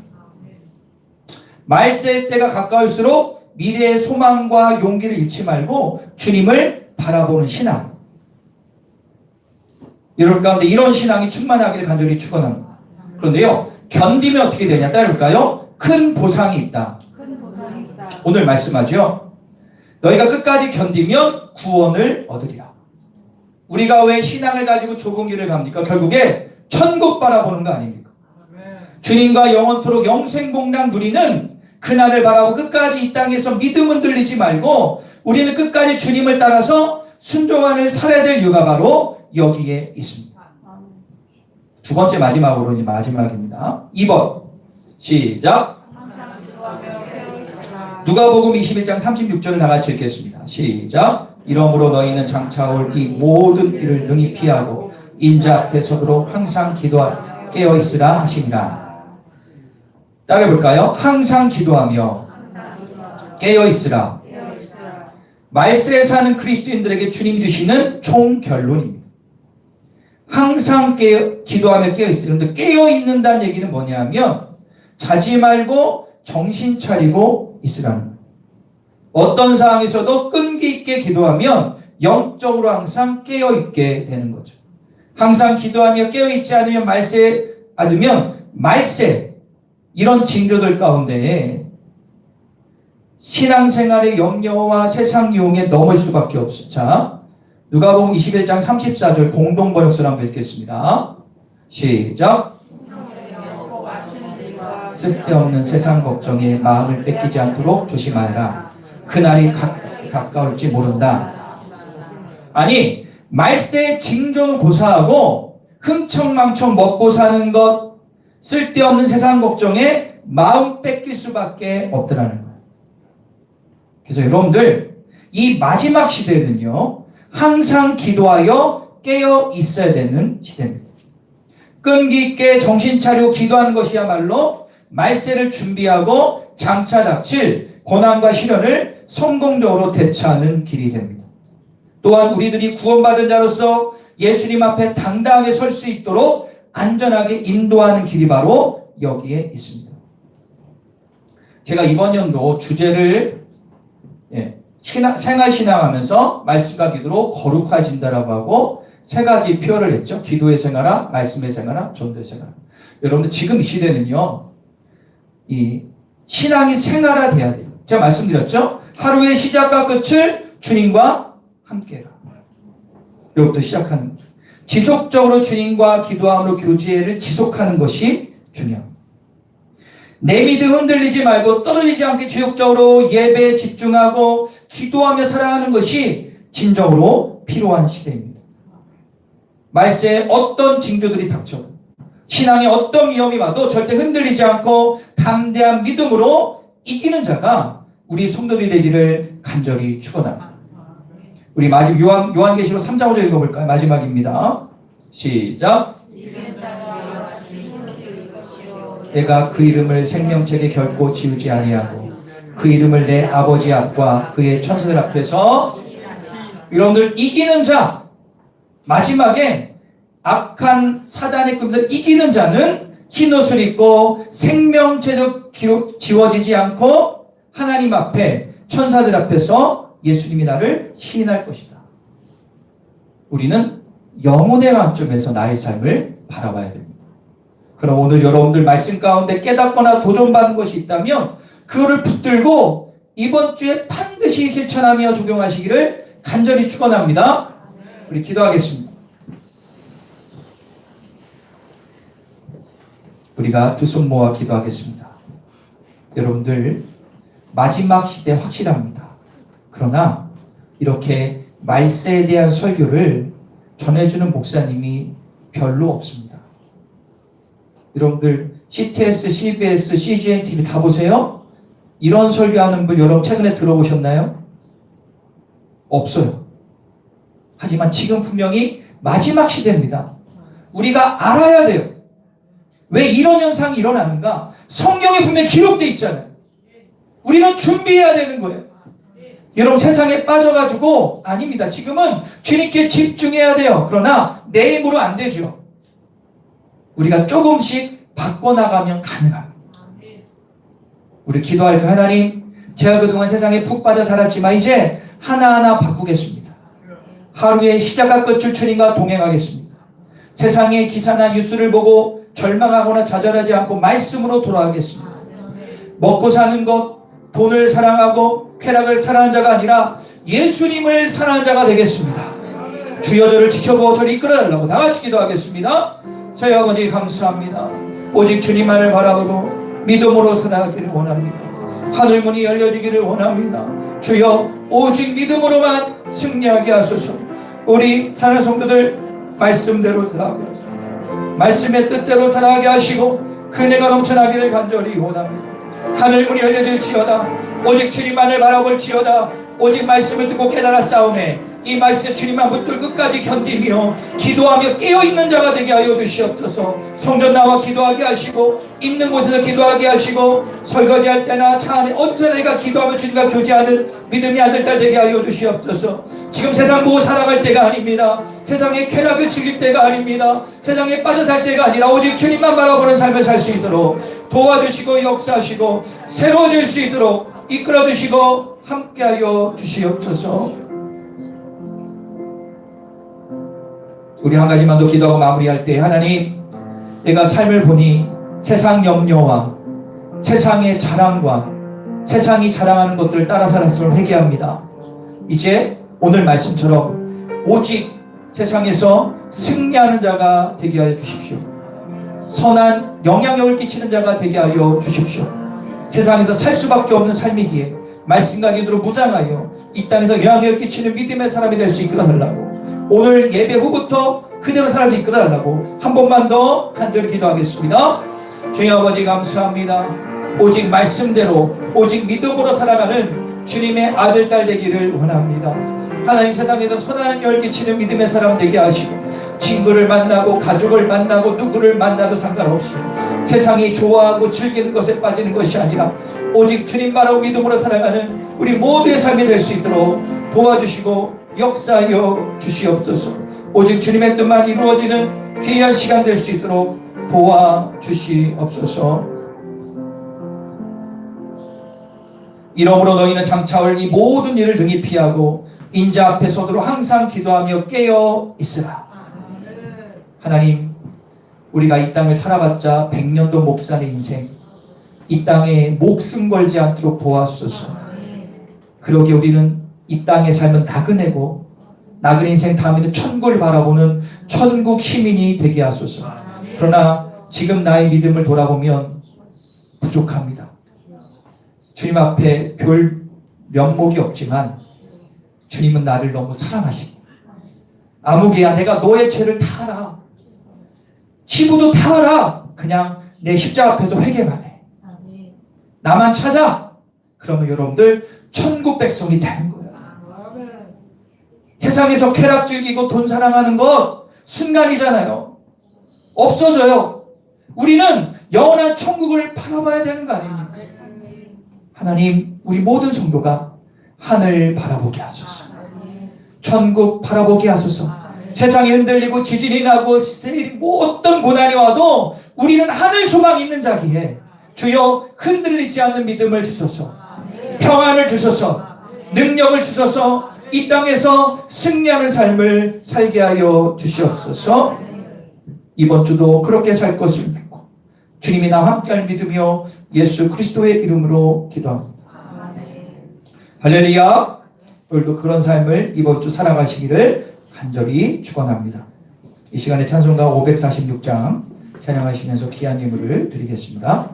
말세 때가 가까울수록 미래의 소망과 용기를 잃지 말고 주님을 바라보는 신앙. 여러분 가운데 이런 신앙이 충만하기를 간절히 축원합니다. 그런데요, 견디면 어떻게 되냐 따라볼까요? 큰 보상이 있다. 큰 보상이 있다. 오늘 말씀하죠. 너희가 끝까지 견디면 구원을 얻으리라. 우리가 왜 신앙을 가지고 좁은 길을 갑니까? 결국에 천국 바라보는 거 아닙니까? 주님과 영원토록 영생복락 누리는 그날을 바라고 끝까지 이 땅에서 믿음 흔들리지 말고 우리는 끝까지 주님을 따라서 순종하는 살아야 될 이유가 바로 여기에 있습니다. 두 번째 마지막으로 이제 마지막입니다. 2번 시작. 항상 기도하며 깨어있으라. 누가복음 21장 36절을 다 같이 읽겠습니다. 시작. 이러므로 너희는 장차 올 이 모든 일을 능히 피하고 인자 앞에 서도록 항상 기도하며 깨어있으라 하시니라. 따라해볼까요? 항상 기도하며 깨어있으라. 말세에 사는 그리스도인들에게 주님이 주시는 총결론입니다. 항상 기도하며 깨어있어요. 그런데 깨어있는다는 얘기는 뭐냐면 자지 말고 정신 차리고 있으라는 거예요. 어떤 상황에서도 끈기 있게 기도하면 영적으로 항상 깨어있게 되는 거죠. 항상 기도하며 깨어있지 않으면 말세 이런 징조들 가운데 신앙생활의 염려와 세상 유혹에 넘을 수밖에 없어요. 자, 누가복음 21장 34절 공동번역서를 한번 읽겠습니다. 시작. 쓸데없는 세상 걱정에 마음을 뺏기지 않도록 조심하라. 그날이 가까울지 모른다. 아니, 말세의 징조는 고사하고 흥청망청 먹고 사는 것, 쓸데없는 세상 걱정에 마음 뺏길 수밖에 없더라는 거예요. 그래서 여러분들, 이 마지막 시대는요, 항상 기도하여 깨어 있어야 되는 시대입니다. 끈기 있게 정신 차리고 기도하는 것이야말로 말세를 준비하고 장차 닥칠 고난과 시련을 성공적으로 대처하는 길이 됩니다. 또한 우리들이 구원받은 자로서 예수님 앞에 당당하게 설 수 있도록 안전하게 인도하는 길이 바로 여기에 있습니다. 제가 이번 연도 주제를 생활신앙하면서 말씀과 기도로 거룩해진다라고 하고 세 가지 표현을 했죠. 기도의 생활아, 말씀의 생활아, 전도의 생활아. 여러분들 지금 이 시대는요, 이 신앙이 생활화돼야 돼요. 제가 말씀드렸죠. 하루의 시작과 끝을 주님과 함께해라. 여기부터 시작하는 거예요. 지속적으로 주님과 기도함으로 교제를 지속하는 것이 중요합니다. 내 믿음 흔들리지 말고 떨어지지 않게 지속적으로 예배에 집중하고 기도하며 살아가는 것이 진정으로 필요한 시대입니다. 말세에 어떤 징조들이 닥쳐도 신앙에 어떤 위험이 와도 절대 흔들리지 않고 담대한 믿음으로 이기는 자가 우리 성도들이 되기를 간절히 축원합니다. 우리 마지막 요한계시록 3장 5절 읽어볼까요? 마지막입니다. 시작. 내가 그 이름을 생명책에 결코 지우지 아니하고 그 이름을 내 아버지 앞과 그의 천사들 앞에서 여러분들 이기는 자, 마지막에 악한 사단의 꿈을 이기는 자는 흰옷을 입고 생명책도 지워지지 않고 하나님 앞에 천사들 앞에서 예수님이 나를 시인할 것이다. 우리는 영혼의 관점에서 나의 삶을 바라봐야 됩니다. 그럼 오늘 여러분들 말씀 가운데 깨닫거나 도전받은 것이 있다면 그거를 붙들고 이번 주에 반드시 실천하며 적용하시기를 간절히 축원합니다. 우리 기도하겠습니다. 우리가 두 손 모아 기도하겠습니다. 여러분들 마지막 시대 확실합니다. 그러나 이렇게 말세에 대한 설교를 전해주는 목사님이 별로 없습니다. 여러분들 CTS, CBS, CGN TV 다 보세요? 이런 설교하는 분 여러분 최근에 들어보셨나요? 없어요. 하지만 지금 분명히 마지막 시대입니다. 우리가 알아야 돼요. 왜 이런 현상이 일어나는가? 성경에 분명히 기록되어 있잖아요. 우리는 준비해야 되는 거예요. 여러분 세상에 빠져가지고 아닙니다. 지금은 주님께 집중해야 돼요. 그러나 내 힘으로 안 되죠. 우리가 조금씩 바꿔나가면 가능합니다. 우리 기도할 그 하나님, 제가 그동안 세상에 푹 빠져 살았지만 이제 하나하나 바꾸겠습니다. 하루의 시작과 끝을 주님과 동행하겠습니다. 세상의 기사나 뉴스를 보고 절망하거나 좌절하지 않고 말씀으로 돌아가겠습니다. 먹고 사는 것, 돈을 사랑하고 쾌락을 사랑하는 자가 아니라 예수님을 사랑하는 자가 되겠습니다. 주여 저를 지켜보고 저를 이끌어달라고 다 같이 기도하겠습니다. 저희 아버지 감사합니다. 오직 주님만을 바라보고 믿음으로 살아가기를 원합니다. 하늘문이 열려지기를 원합니다. 주여 오직 믿음으로만 승리하게 하소서. 우리 사랑하는 성도들 말씀대로 살아가게 하소서. 말씀의 뜻대로 살아가게 하시고 그네가 넘쳐나기를 간절히 원합니다. 하늘문이 열려질지어다. 오직 주님만을 바라볼지어다. 오직 말씀을 듣고 깨달아 싸우네. 이 말씀에 주님만 붙들 끝까지 견디며 기도하며 깨어있는 자가 되게 하여 주시옵소서. 성전 나와 기도하게 하시고 있는 곳에서 기도하게 하시고 설거지할 때나 차 안에 어디서 내가 기도하며 주님과 교제하는 믿음의 아들딸 되게 하여 주시옵소서. 지금 세상 보고 살아갈 때가 아닙니다. 세상의 쾌락을 즐길 때가 아닙니다. 세상에 빠져 살 때가 아니라 오직 주님만 바라보는 삶을 살 수 있도록 도와주시고 역사하시고 새로워질 수 있도록 이끌어 주시고 함께하여 주시옵소서. 우리 한 가지만 더 기도하고 마무리할 때, 하나님, 내가 삶을 보니 세상 염려와 세상의 자랑과 세상이 자랑하는 것들을 따라 살았음을 회개합니다. 이제 오늘 말씀처럼 오직 세상에서 승리하는 자가 되게 하여 주십시오. 선한 영향력을 끼치는 자가 되게 하여 주십시오. 세상에서 살 수밖에 없는 삶이기에 말씀과 기도로 무장하여 이 땅에서 영향력을 끼치는 믿음의 사람이 될 수 있도록 하려고, 오늘 예배 후부터 그대로 살아서 이끌어달라고 한 번만 더 간절히 기도하겠습니다. 주님 아버지 감사합니다. 오직 말씀대로 오직 믿음으로 살아가는 주님의 아들 딸 되기를 원합니다. 하나님, 세상에서 선한 영향을 끼치는 믿음의 사람 되게 하시고 친구를 만나고 가족을 만나고 누구를 만나도 상관없이 세상이 좋아하고 즐기는 것에 빠지는 것이 아니라 오직 주님 바라고 믿음으로 살아가는 우리 모두의 삶이 될 수 있도록 도와주시고 역사하여 주시옵소서. 오직 주님의 뜻만 이루어지는 귀한 시간 될 수 있도록 도와주시옵소서. 이러므로 너희는 장차올 이 모든 일을 등이 피하고 인자 앞에 서도록 항상 기도하며 깨어 있으라. 하나님, 우리가 이 땅을 살아봤자 100년도 못 사는 인생, 이 땅에 목숨 걸지 않도록 도와주소서. 그러기에 우리는 이 땅의 삶은 나그네고 나그네 인생 다음에는 천국을 바라보는 천국 시민이 되게 하소서. 그러나 지금 나의 믿음을 돌아보면 부족합니다. 주님 앞에 별 면목이 없지만 주님은 나를 너무 사랑하시고, 아무개야 내가 너의 죄를 다 알아, 치부도 다 알아, 그냥 내 십자가 앞에서 회개만 해, 나만 찾아, 그러면 여러분들 천국 백성이 되는 거예요. 세상에서 쾌락 즐기고 돈 사랑하는 것 순간이잖아요. 없어져요. 우리는 영원한 천국을 바라봐야 되는 거 아닙니까? 하나님, 우리 모든 성도가 하늘 바라보게 하소서. 천국 바라보게 하소서. 세상이 흔들리고 지진이 나고 어떤 고난이 와도 우리는 하늘 소망이 있는 자기에 주여 흔들리지 않는 믿음을 주소서. 평안을 주소서. 능력을 주소서. 이 땅에서 승리하는 삶을 살게 하여 주시옵소서. 이번 주도 그렇게 살 것을 믿고 주님이 나와 함께할 믿으며 예수 그리스도의 이름으로 기도합니다. 할렐루야. 오늘도 그런 삶을 이번 주 살아가시기를 간절히 축원합니다. 이 시간에 찬송가 546장 찬양하시면서 귀한 예물을 드리겠습니다.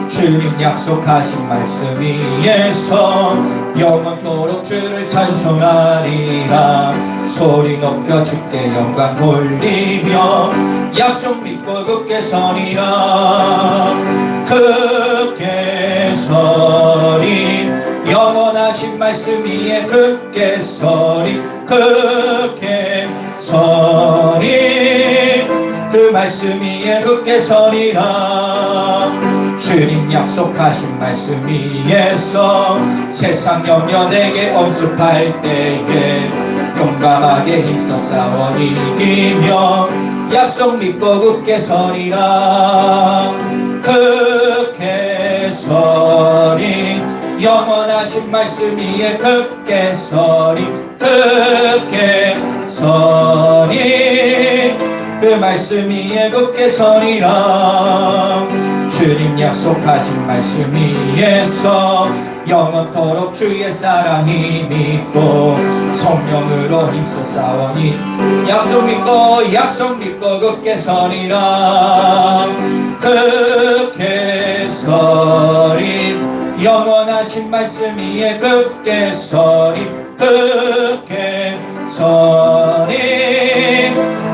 주님 약속하신 말씀 위에서 영원토록 주를 찬송하리라. 소리 높여 주께 영광 돌리며 약속 믿고 굳게 서리라. 굳게 서리, 영원하신 말씀 위에 굳게 서리, 굳게 서리, 그 말씀 위에 굳게 서리라. 주님 약속하신 말씀 위에서 세상 염려 내게 엄습할 때에 용감하게 힘써 싸워 이기며 약속 믿고 굳게 서리라. 굳게 서리, 영원하신 말씀 위에 굳게 서리, 굳게 서리, 그 말씀 위에 굳게 서리라. 주님 약속하신 말씀 위에서 영원토록 주의 사랑이 믿고 성령으로 힘써 싸우니 약속 믿고 굳게 서리라. 굳게 서리, 영원하신 말씀 위에 굳게 서리, 굳게 서리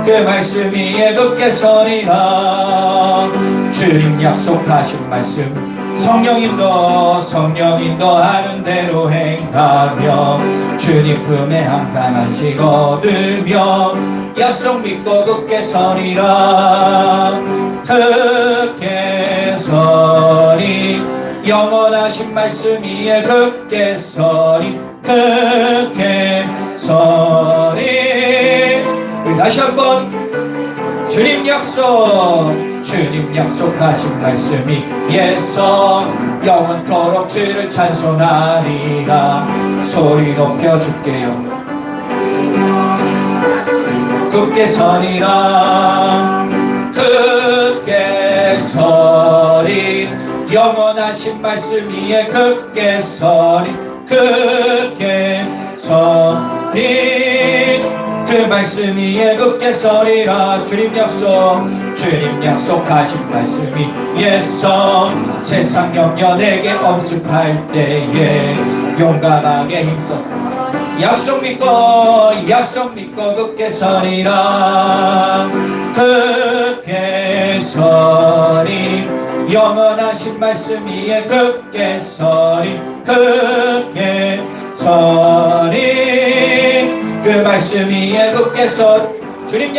그 말씀이 예급게 서리라. 주님 약속하신 말씀 성령 인도하는 대로 행하며 주님 품에 항상 안식 얻으며 약속 믿고 굳게 서리라. 굳게 서리 영원하신 말씀 위에 굳게 서리 굳게 서리. 우리 다시 한번 주님 약속하신 말씀이 예서 영원토록 주를 찬송하리라. 소리 높여 줄게요. 굳게 서리라. 굳게 서리 영원하신 말씀 위에 굳게 서리 굳게 서리 그 말씀 위에 굳게 서리라. 주님 약속하신 말씀이 예서 세상 염려 내게 엄습할 때에 용감하게 힘써서 약속 믿고 굳게 서리라. 굳게 서리 영원하신 말씀 위에 굳게 서리 굳게 서리 그 말씀 위에 굳게 서리. 주님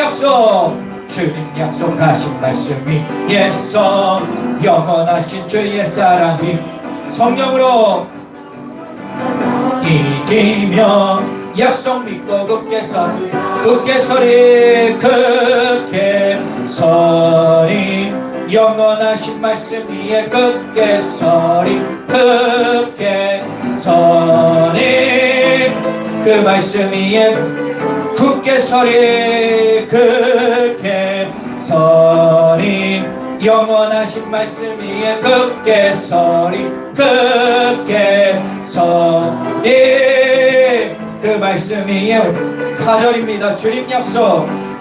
약속하신 말씀이 예서 영원하신 주의 사랑이 성령으로 이기며 약속 믿고 굳게 서리 굳게 서리 영원하신 말씀 위에 굳게 서리 굳게 서리 그 말씀 위에 굳게 서리 굳게 서리 영원하신 말씀 위에 굳게 서리 굳게 서리 그 말씀 위에 4절입니다.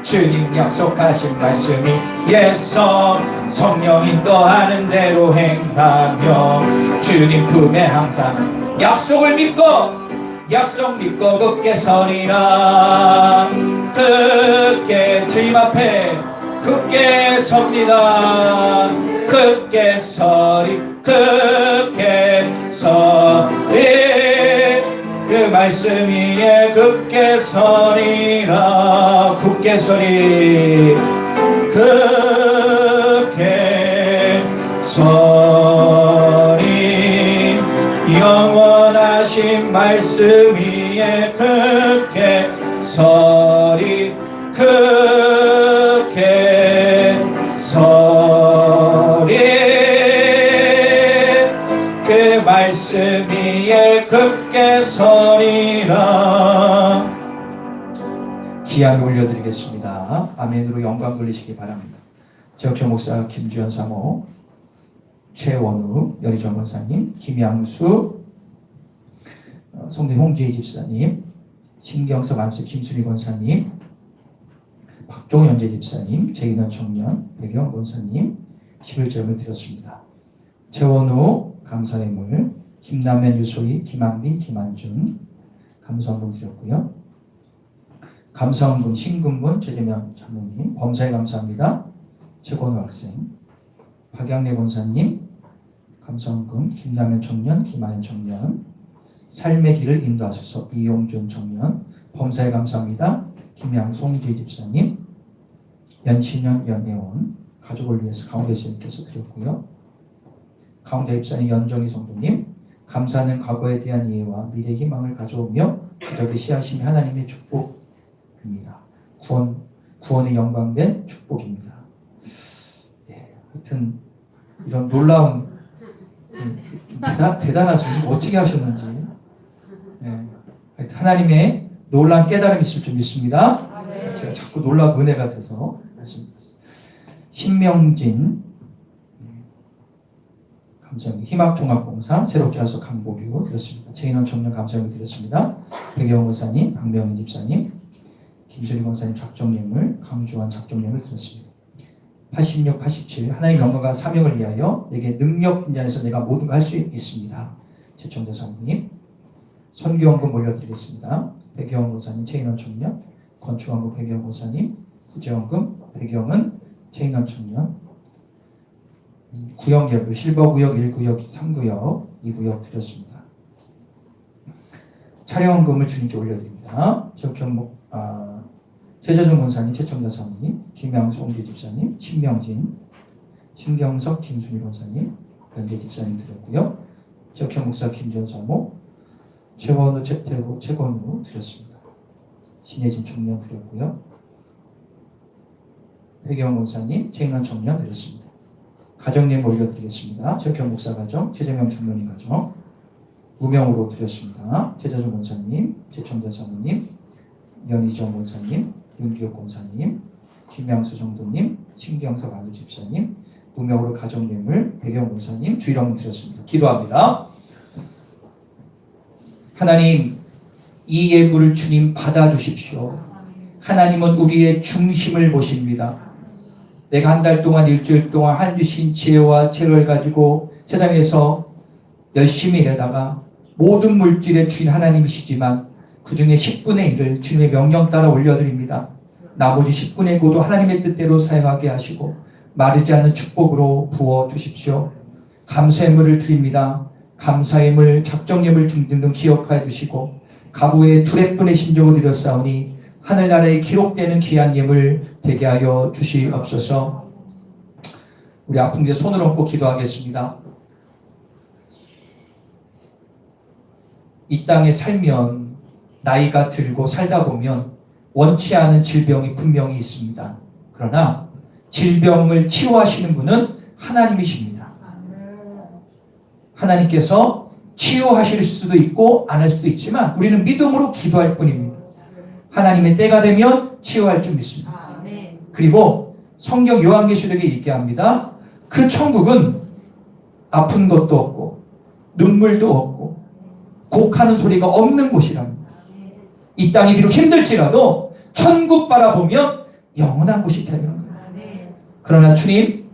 주님 약속하신 말씀이 예서 성령 인도하는 대로 행하며 주님 품에 항상 약속 믿고 굳게 서리라. 굳게 주님 앞에 굳게 섭니다. 굳게 서리 굳게 서리 그 말씀 위에 굳게 서리라. 굳게 서리 굳게 서리 영원하신 말씀 위에 굳게 서리 굳게 서리 그 말씀 위에 굳게 서리라. 기함을 올려드리겠습니다. 아멘으로 영광 돌리시기 바랍니다. 지역교 목사 김주현 사모, 최원우 여리정 권사님, 김양수 송대 홍지혜 집사님, 신경석 안수 김수리 권사님, 박종현재 집사님, 제인원 청년 배경 권사님 11점을 드렸습니다. 최원우 감사의물, 김남면 유소희, 김한빈, 김한준 감사원금 드렸고요. 감사원금 신금분 최재명 장모님 범사에 감사합니다. 최건우 학생, 박양래 권사님 감사원금, 김남면 청년, 김하연 청년 삶의 길을 인도하소서 이용준 청년 범사에 감사합니다. 김양송지 집사님, 연신현 연혜원 가족을 위해서 가운데 스님께서 드렸고요. 가운데 집사님 연정희 성도님 감사는 과거에 대한 이해와 미래 희망을 가져오며 기적의 씨앗이 하나님의 축복입니다. 구원의 영광된 축복입니다. 네, 하여튼 이런 놀라운 대단하시고 어떻게 하셨는지 네, 하나님의 놀라운 깨달음이 있을 줄 믿습니다. 제가 자꾸 놀라운 은혜가 돼서 말씀드렸습니다. 신명진 감사합니다. 희망통합봉사 새롭게 하셔서 강보교 드렸습니다. 최인원 청년 감사합니다 드렸습니다. 백영원 권사님, 박명인 집사님, 김수리 권사님 작정예물, 강주환 작정예물 드렸습니다. 86, 87 하나님 영광과 사명을 위하여 내게 능력 분야에서 내가 모든 걸 할 수 있습니다. 최청자 사모님, 선교원금 올려드리겠습니다. 배경 목사님, 최인원 청년, 건축원금 배경 목사님, 구제원금 배경은 최인원 청년, 구역열로 실버구역 1구역 3구역 2구역 드렸습니다. 차량원금을 주님께 올려드립니다. 최재정 권사님, 최청자 사모님, 김양수 홍대 집사님, 신명진, 신경석, 김순희 권사님, 연대 집사님 드렸고요. 지역형 목사 김전 사모, 최원우, 최태우, 최건우 드렸습니다. 신혜진 청년 드렸고요. 회경 권사님, 최인환 청년 드렸습니다. 가정님 올려드리겠습니다. 지역형 목사 가정, 최재명 청년님 가정, 무명으로 드렸습니다. 최재정 권사님, 최청자 사모님, 연희정 권사님, 윤기옥 권사님, 김양수 정도님, 신경석 안우 집사님, 무명으로 가정예물 배경 권사님, 주일학문 드렸습니다. 기도합니다. 하나님, 이 예물을 주님 받아주십시오. 하나님은 우리의 중심을 보십니다. 내가 한 달 동안, 일주일 동안 한 주신 지혜와 재료를 가지고 세상에서 열심히 일하다가 모든 물질의 주인 하나님이시지만 그 중에 10분의 1을 주님의 명령 따라 올려드립니다. 나머지 10분의 9도 하나님의 뜻대로 사용하게 하시고 마르지 않는 축복으로 부어주십시오. 감사의 물을 드립니다. 감사의 물, 작정예물 등등 기억하여 주시고 가부의 두레뿐의 심정을 드렸사오니 하늘나라에 기록되는 귀한 예물 되게 하여 주시옵소서. 우리 아픈 데 손을 얹고 기도하겠습니다. 이 땅에 살면 나이가 들고 살다 보면 원치 않은 질병이 분명히 있습니다. 그러나 질병을 치유하시는 분은 하나님이십니다. 하나님께서 치유하실 수도 있고 안 할 수도 있지만 우리는 믿음으로 기도할 뿐입니다. 하나님의 때가 되면 치유할 줄 믿습니다. 그리고 성경 요한계시록에 얘기합니다. 그 천국은 아픈 것도 없고 눈물도 없고 곡하는 소리가 없는 곳이랍니다. 이 땅이 비록 힘들지라도 천국 바라보면 영원한 곳이 되는 거예요. 그러나 주님,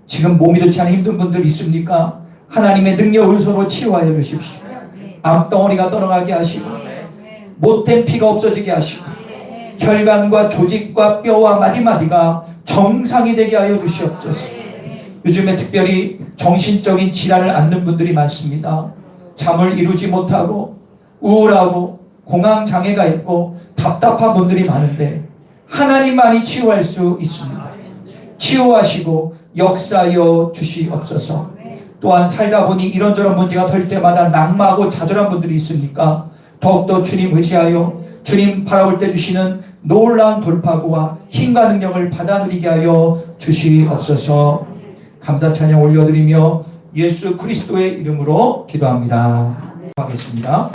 지금 몸이 좋지 않은 힘든 분들 있습니까? 하나님의 능력 은소로 치유하여 주십시오. 암덩어리가 떠나가게 하시고 못된 피가 없어지게 하시고 혈관과 조직과 뼈와 마디마디가 정상이 되게 하여 주시옵소서. 요즘에 특별히 정신적인 질환을 앓는 분들이 많습니다. 잠을 이루지 못하고 우울하고 공황장애가 있고 답답한 분들이 많은데 하나님만이 치유할 수 있습니다. 치유하시고 역사하여 주시옵소서. 또한 살다 보니 이런저런 문제가 될 때마다 낙마하고 좌절한 분들이 있습니까? 더욱더 주님 의지하여 주님 바라볼 때 주시는 놀라운 돌파구와 힘과 능력을 받아 누리게 하여 주시옵소서. 감사 찬양 올려드리며 예수 그리스도의 이름으로 기도합니다. 하겠습니다.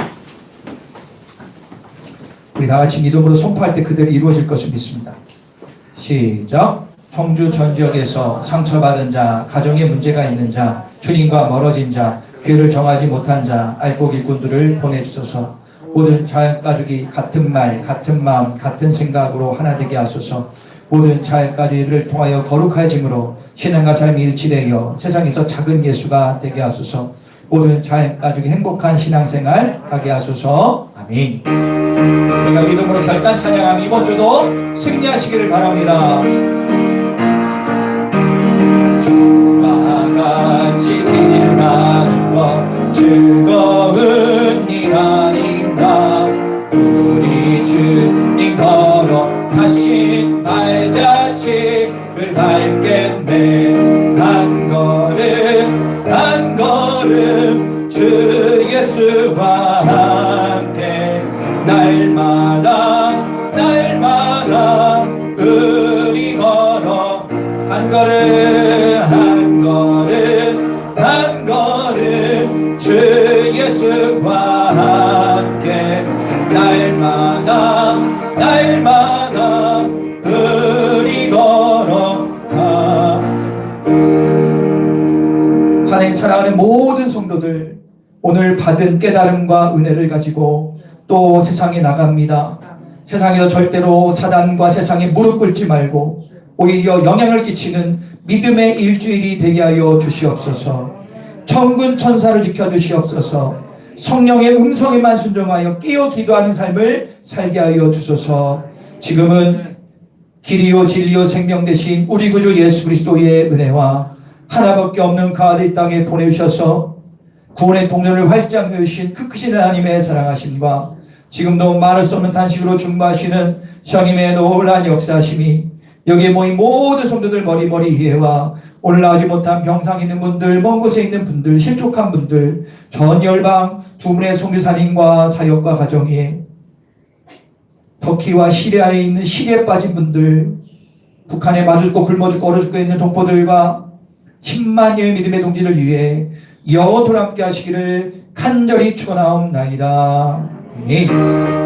우리 다 같이 믿음으로 선포할 때 그대로 이루어질 것을 믿습니다. 시작. 청주 전 지역에서 상처받은 자, 가정에 문제가 있는 자, 주님과 멀어진 자, 교회를 정하지 못한 자, 알곡 일꾼들을 보내주소서. 모든 자연가족이 같은 말, 같은 마음, 같은 생각으로 하나 되게 하소서. 모든 자연가족을 통하여 거룩해짐으로 신앙과 삶이 일치되어 세상에서 작은 예수가 되게 하소서. 모든 자연가족이 행복한 신앙생활 하게 하소서. 아멘. 우리가 믿음으로 결단 찬양하며 이번 주도 승리하시기를 바랍니다. 주와 같이 길 가는 것 즐거운 일 아닌가. 우리 주님 걸어가신 발자취를 밟겠네. 한 걸음 한 걸음 주 예수와 함께 날마다 날마다 우리 걸어 한 걸음 한 걸음 한 걸음 주 예수와 함께 날마다 날마다 우리 걸어가. 하나님 사랑하는 모든 성도들, 오늘 받은 깨달음과 은혜를 가지고 또 세상에 나갑니다. 세상에서 절대로 사단과 세상에 무릎 꿇지 말고 오히려 영향을 끼치는 믿음의 일주일이 되게 하여 주시옵소서. 천군 천사를 지켜 주시옵소서. 성령의 음성에만 순종하여 깨어 기도하는 삶을 살게 하여 주소서. 지금은 길이요 진리요 생명 되신 우리 구주 예수 그리스도의 은혜와 하나밖에 없는 그 아들 땅에 보내주셔서 구원의 통로를 활짝 여신 그 크신 하나님의 사랑하심과 지금도 말할 수 없는 탄식으로 중보하시는 성님의 놀라운 역사하심이 여기에 모인 모든 성도들 머리머리 위에와 오늘 나오지 못한 병상 있는 분들, 먼 곳에 있는 분들, 실족한 분들, 전 열방 두 분의 선교사님과 사역과 가정에 터키와 시리아에 있는 시리에 빠진 분들, 북한에 맞아 죽고 굶어 죽고 얼어 죽고 있는 동포들과 10만여의 믿음의 동지를 위해 영원토록 함께 하시기를 간절히 축원하옵나이다. 아멘.